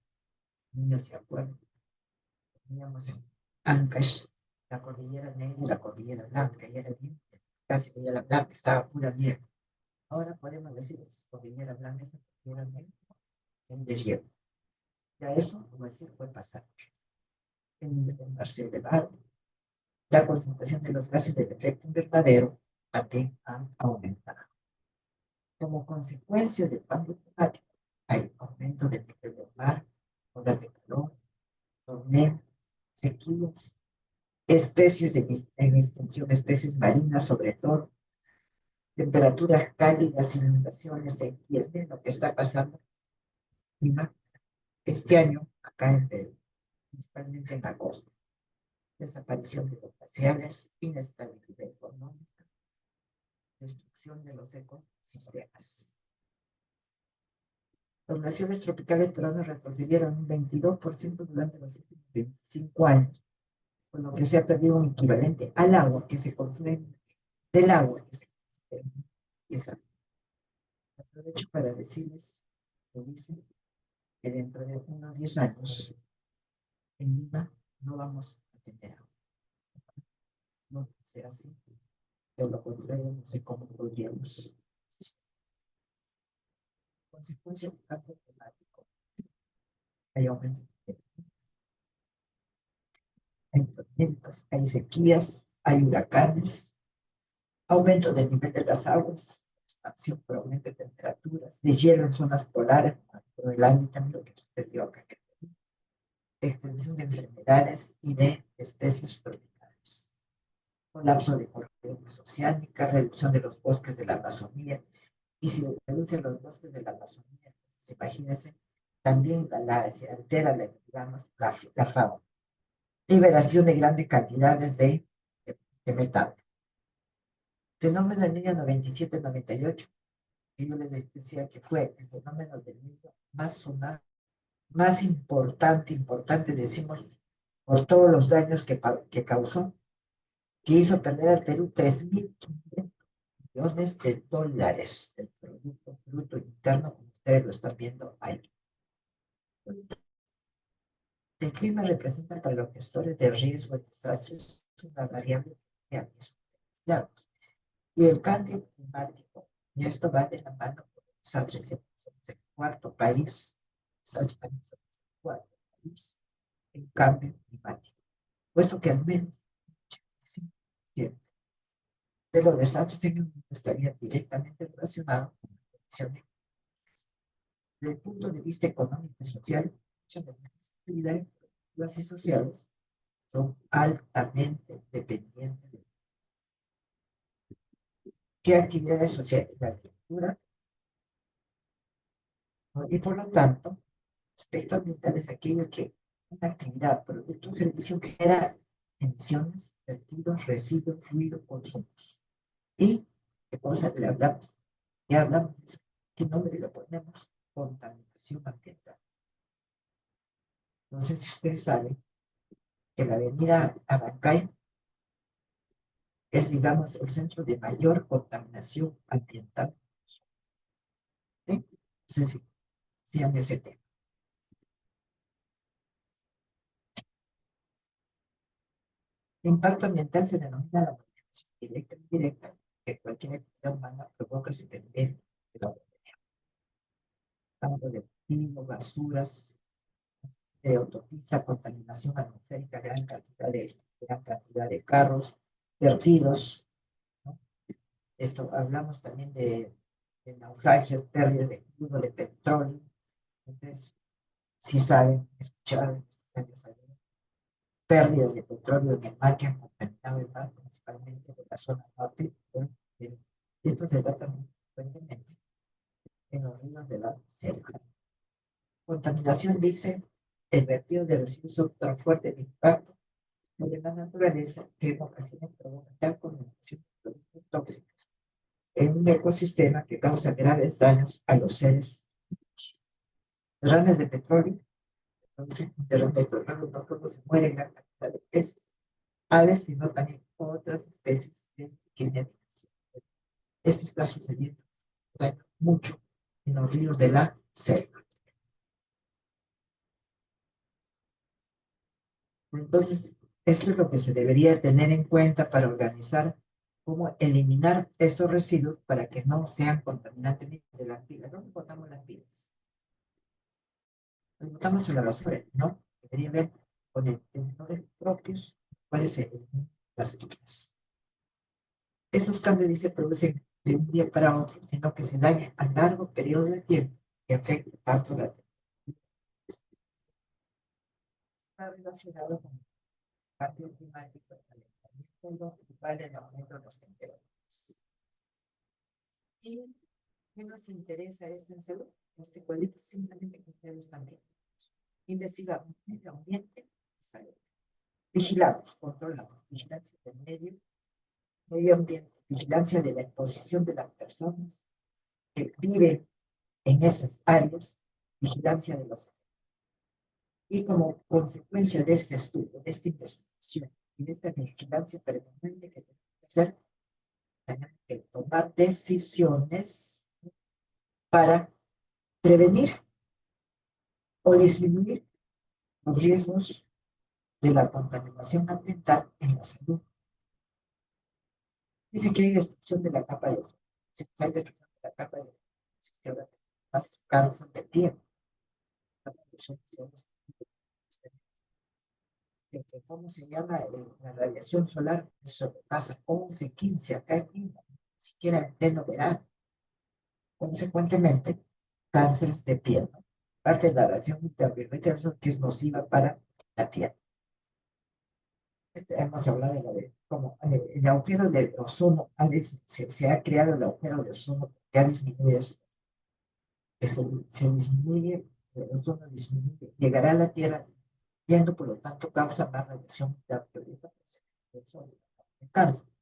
niños se acuerden. Teníamos en Ancash la cordillera negra y la cordillera blanca, y era bien, casi que ya la blanca estaba pura nieve. Ahora podemos decir que es cordillera blanca, esa cordillera negra, en deshielo. Ya eso, como decir, fue pasar. El nivel del mar se elevaron, la concentración de los gases del efecto invernadero también ha aumentado. Como consecuencia del cambio climático, hay aumento del nivel del mar, olas de calor, tormentas, sequías, especies en extinción, especies marinas sobre todo, temperaturas cálidas, inundaciones, sequías. Miren lo que está pasando clima este año acá en Perú, principalmente en agosto. Desaparición de los glaciares, inestabilidad económica, destrucción de los ecosistemas. Las naciones tropicales peruanas retrocedieron un 22% durante los últimos 25 años, con lo que se ha perdido un equivalente al agua que se consume, del agua que se consume. Y esa. Aprovecho para decirles, lo dicen, que dentro de unos 10 años en Lima no vamos a tener agua. No sea así. De lo contrario, no sé cómo podríamos. Consecuencia del cambio climático. Hay aumento de hay tormentas, hay sequías, hay huracanes, aumento del nivel de las aguas, expansión por aumento de temperaturas, de hielo en zonas polares, como Groenlandia y también lo que sucedió acá, extensión de enfermedades y de especies tropicales, colapso de corrientes oceánicas, reducción de los bosques de la Amazonía, y si se reducen los bosques de la Amazonía, pues, imagínense, también se altera digamos, la fauna, liberación de grandes cantidades de metano. Fenómeno del niño 97-98, que yo les decía que fue el fenómeno del niño más sonado, más importante, decimos, por todos los daños que causó, que hizo perder al Perú 3.500 millones de dólares del Producto Bruto Interno, como ustedes lo están viendo ahí. El clima representa para los gestores de riesgo de desastres una variable que y el cambio climático, y esto va de la mano con los desastres. Somos el cuarto país, en cambio climático, puesto que al menos 85% de los desastres en el mundo estarían directamente relacionados con la condición de desde el punto de vista económico y social. Muchas de las actividades productivas y sociales son altamente dependientes de qué actividades sociales, la agricultura, ¿no? Y por lo tanto, aspecto ambiental es aquello que una actividad, producto o servicio que genera emisiones, vertidos, residuos, ruido, consumos. ¿Y qué cosa le hablamos? Ya hablamos de eso. ¿Qué nombre le ponemos? Contaminación ambiental. No sé si ustedes saben que la avenida Abancay es, digamos, el centro de mayor contaminación ambiental. ¿Sí? No sé si sean ese tema. El impacto ambiental se denomina la contaminación directa e indirecta que cualquier actividad humana provoca sin perder el campo de cultivo, basuras, de autopista, contaminación atmosférica, gran cantidad de carros, vertidos, ¿no? Esto hablamos también de naufragios, pérdida de crudo, de petróleo. Entonces, si saben, escuchar pérdidas de petróleo en el mar que han contaminado el mar, principalmente de la zona norte. Esto se da también frecuentemente en los ríos de la selva. Contaminación, dice, el vertido de residuos tan fuerte de impacto sobre la naturaleza que en ocasiones provoca tal contaminación de productos tóxicos en un ecosistema que causa graves daños a los seres vivos. Derrames de petróleo, entonces, derrames de petróleo no solo se mueren la cantidad de peces, aves, sino también otras especies de pequeña dimensión. Esto está sucediendo mucho en los ríos de la selva. Entonces, esto es lo que se debería tener en cuenta para organizar cómo eliminar estos residuos para que no sean contaminantes de las pilas. ¿Dónde botamos las pilas? Las botamos en la basura, ¿no? Debería ver con el tenedores propios cuáles son las pilas. Estos cambios, dice, producen de un día para otro, sino que se daña a largo periodo de tiempo que afecta tanto la está relacionado con el cambio climático, el calentamiento global, el aumento de las temperaturas. ¿Y qué nos interesa esto en salud? Este cuadrito simplemente que ustedes también. Investigamos medio ambiente y salud. Vigilamos, controlamos, vigilancia del medio ambiente, vigilancia de la exposición de las personas que viven en esas áreas, vigilancia de los. Y como consecuencia de este estudio, de esta investigación y de esta vigilancia permanente que tenemos que hacer, tenemos que tomar decisiones para prevenir o disminuir los riesgos de la contaminación ambiental en la salud. Dice que hay destrucción de la capa de ozono. Si hay destrucción de la capa de ozono, existe ahora más cáncer de piel. ¿Cómo se llama? La radiación solar sobrepasa 11, 15 acá en Lima, ni siquiera en pleno verano. Consecuentemente, cánceres de piel, ¿no? Parte de la radiación ultravioleta que es nociva para la piel. Hemos hablado de cómo el agujero de ozono se ha creado el agujero de ozono que ha disminuido, que se disminuye, el ozono disminuye, llegará a la Tierra, yendo por lo tanto causa más radiación ultravioleta, el cáncer.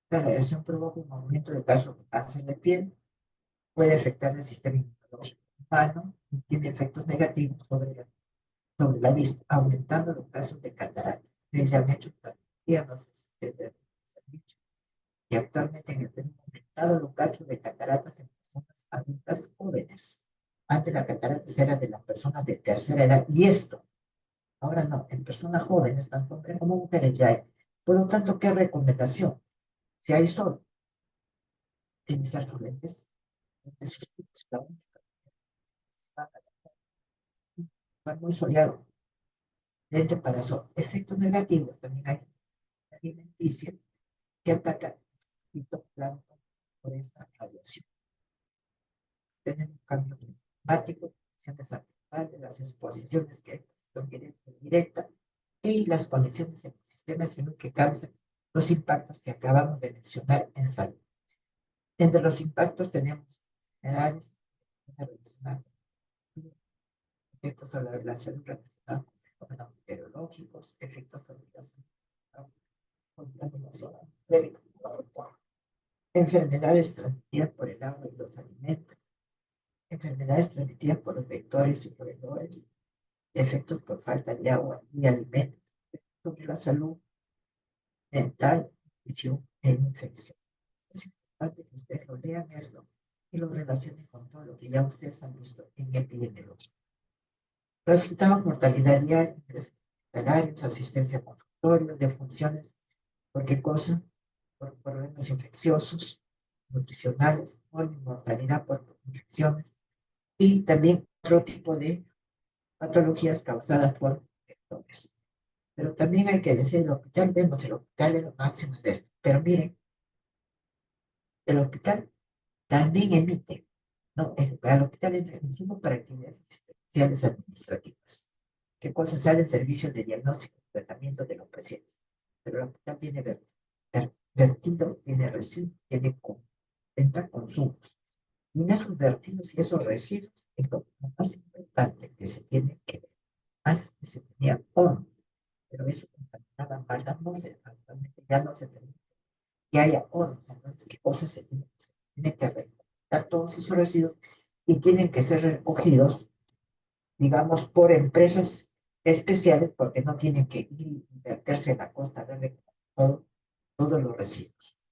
La radiación provoca un aumento de casos de cáncer de piel, puede afectar el sistema inmunológico humano y tiene efectos negativos sobre la vista, aumentando los casos de catarata. Les han hecho ya no sé si ustedes han dicho, y actualmente en el Perú han aumentado los casos de cataratas en personas adultas jóvenes. Antes la catarata era de las personas de tercera edad, y esto, ahora no, en personas jóvenes, tanto hombres como mujeres ya hay. Por lo tanto, ¿qué recomendación? Si hay sol, utilizar sus lentes, la única, muy soleado, lente para sol. Efectos negativos, también hay alimenticia que ataca el fitoplancton por esta radiación. Tenemos cambio climático, condiciones ambientales, las exposiciones que hay, exposición directa e indirecta, y las conexiones en el sistema de salud que causan los impactos que acabamos de mencionar en salud. Entre los impactos tenemos enfermedades relacionadas con efectos sobre la salud relacionados con fenómenos meteorológicos, efectos sobre la salud, contaminación atmosférica, enfermedades transmitidas por el agua y los alimentos, enfermedades transmitidas por los vectores y roedores, efectos por falta de agua y alimentos, sobre la salud mental, nutrición e infección. Es importante que ustedes lo lean esto y lo relacionen con todo lo que ya ustedes han visto en epidemiología. Resultados: mortalidad diaria, ingresos hospitalarios, asistencia consultorio, defunciones, cualquier cosa, por problemas infecciosos, nutricionales, por mortalidad por infecciones, y también otro tipo de patologías causadas por vectores. Pero también hay que decir, el hospital, vemos el hospital es lo máximo de esto, pero miren, el hospital también emite, no, el hospital entra en insumo para actividades asistenciales administrativas. ¿Qué cosas salen? Servicios de diagnóstico y tratamiento de los pacientes. Pero el hospital tiene vertido, tiene residuos, tiene entra consumos. Y en esos vertidos y esos residuos es lo más importante que se tiene que ver. Más que se tenía hornos, pero eso contaminaba más la atmósfera. Actualmente ya no se permite que haya hornos. Entonces, ¿qué cosas se tienen que hacer? Tiene que recolectar todos esos residuos y tienen que ser recogidos, digamos, por empresas especiales, porque no tienen que ir y verterse en la costa verde todos los residuos.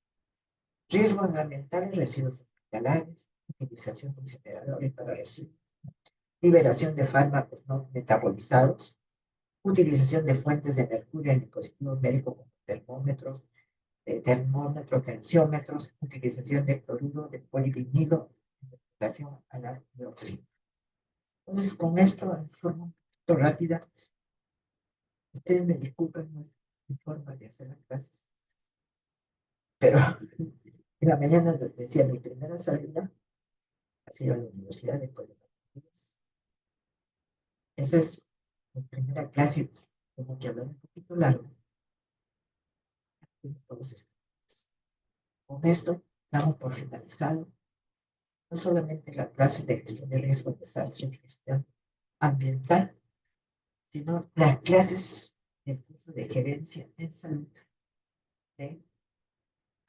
Riesgos ambientales: residuos hospitalarios, utilización de incineradores para residuos, liberación de fármacos no metabolizados, utilización de fuentes de mercurio en dispositivos médicos como termómetros, tensiómetros, utilización de cloruro de polivinilo en relación a la dioxina. Entonces, con esto, en forma un poquito rápida, ustedes me disculpen, no es mi forma de hacer las clases, pero En la mañana les decía, mi primera salida ha sido a la Universidad de Colombia. Esa es mi primera clase, tengo que hablar un poquito largo. Es de todos estos temas. Con esto, damos por finalizado no solamente la clase de gestión de riesgos, desastres y gestión ambiental, sino las clases del curso de gerencia en salud de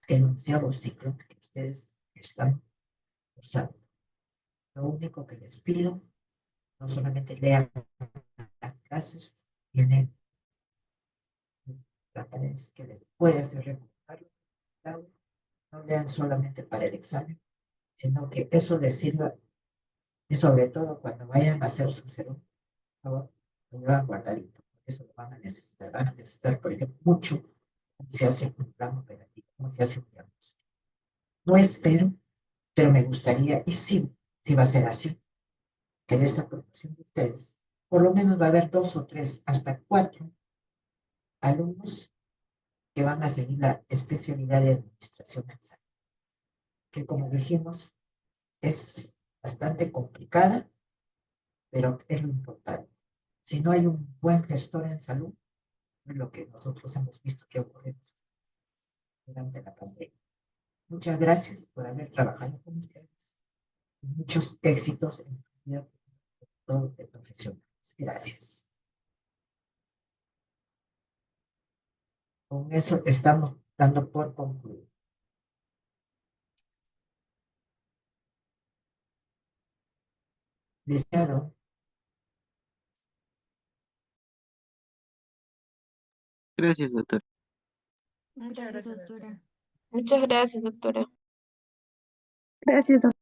el 11º ciclo que ustedes están cursando. Lo único que les pido, no solamente lean las clases, tienen transparencias que les puede hacer recordar, no lean solamente para el examen, sino que eso les sirva, y sobre todo cuando vayan a hacer su cero, por favor, lo llevan guardadito, porque eso lo van a necesitar, por ejemplo, mucho cómo se hace un plan operativo, cómo se hace un diagnóstico. No espero, pero me gustaría, y sí, sí va a ser así, que de esta proporción de ustedes, por lo menos va a haber 2 o 3, hasta 4 alumnos que van a seguir la especialidad de administración en salud, que como dijimos, es bastante complicada, pero es lo importante. Si no hay un buen gestor en salud, es lo que nosotros hemos visto que ocurre durante la pandemia. Muchas gracias por haber trabajado con ustedes. Muchos éxitos en su vida de profesionales. Gracias. Con eso estamos dando por concluido. Licenciado. Gracias, doctor. Muchas gracias, doctora. Muchas gracias, doctora. Gracias, doctor.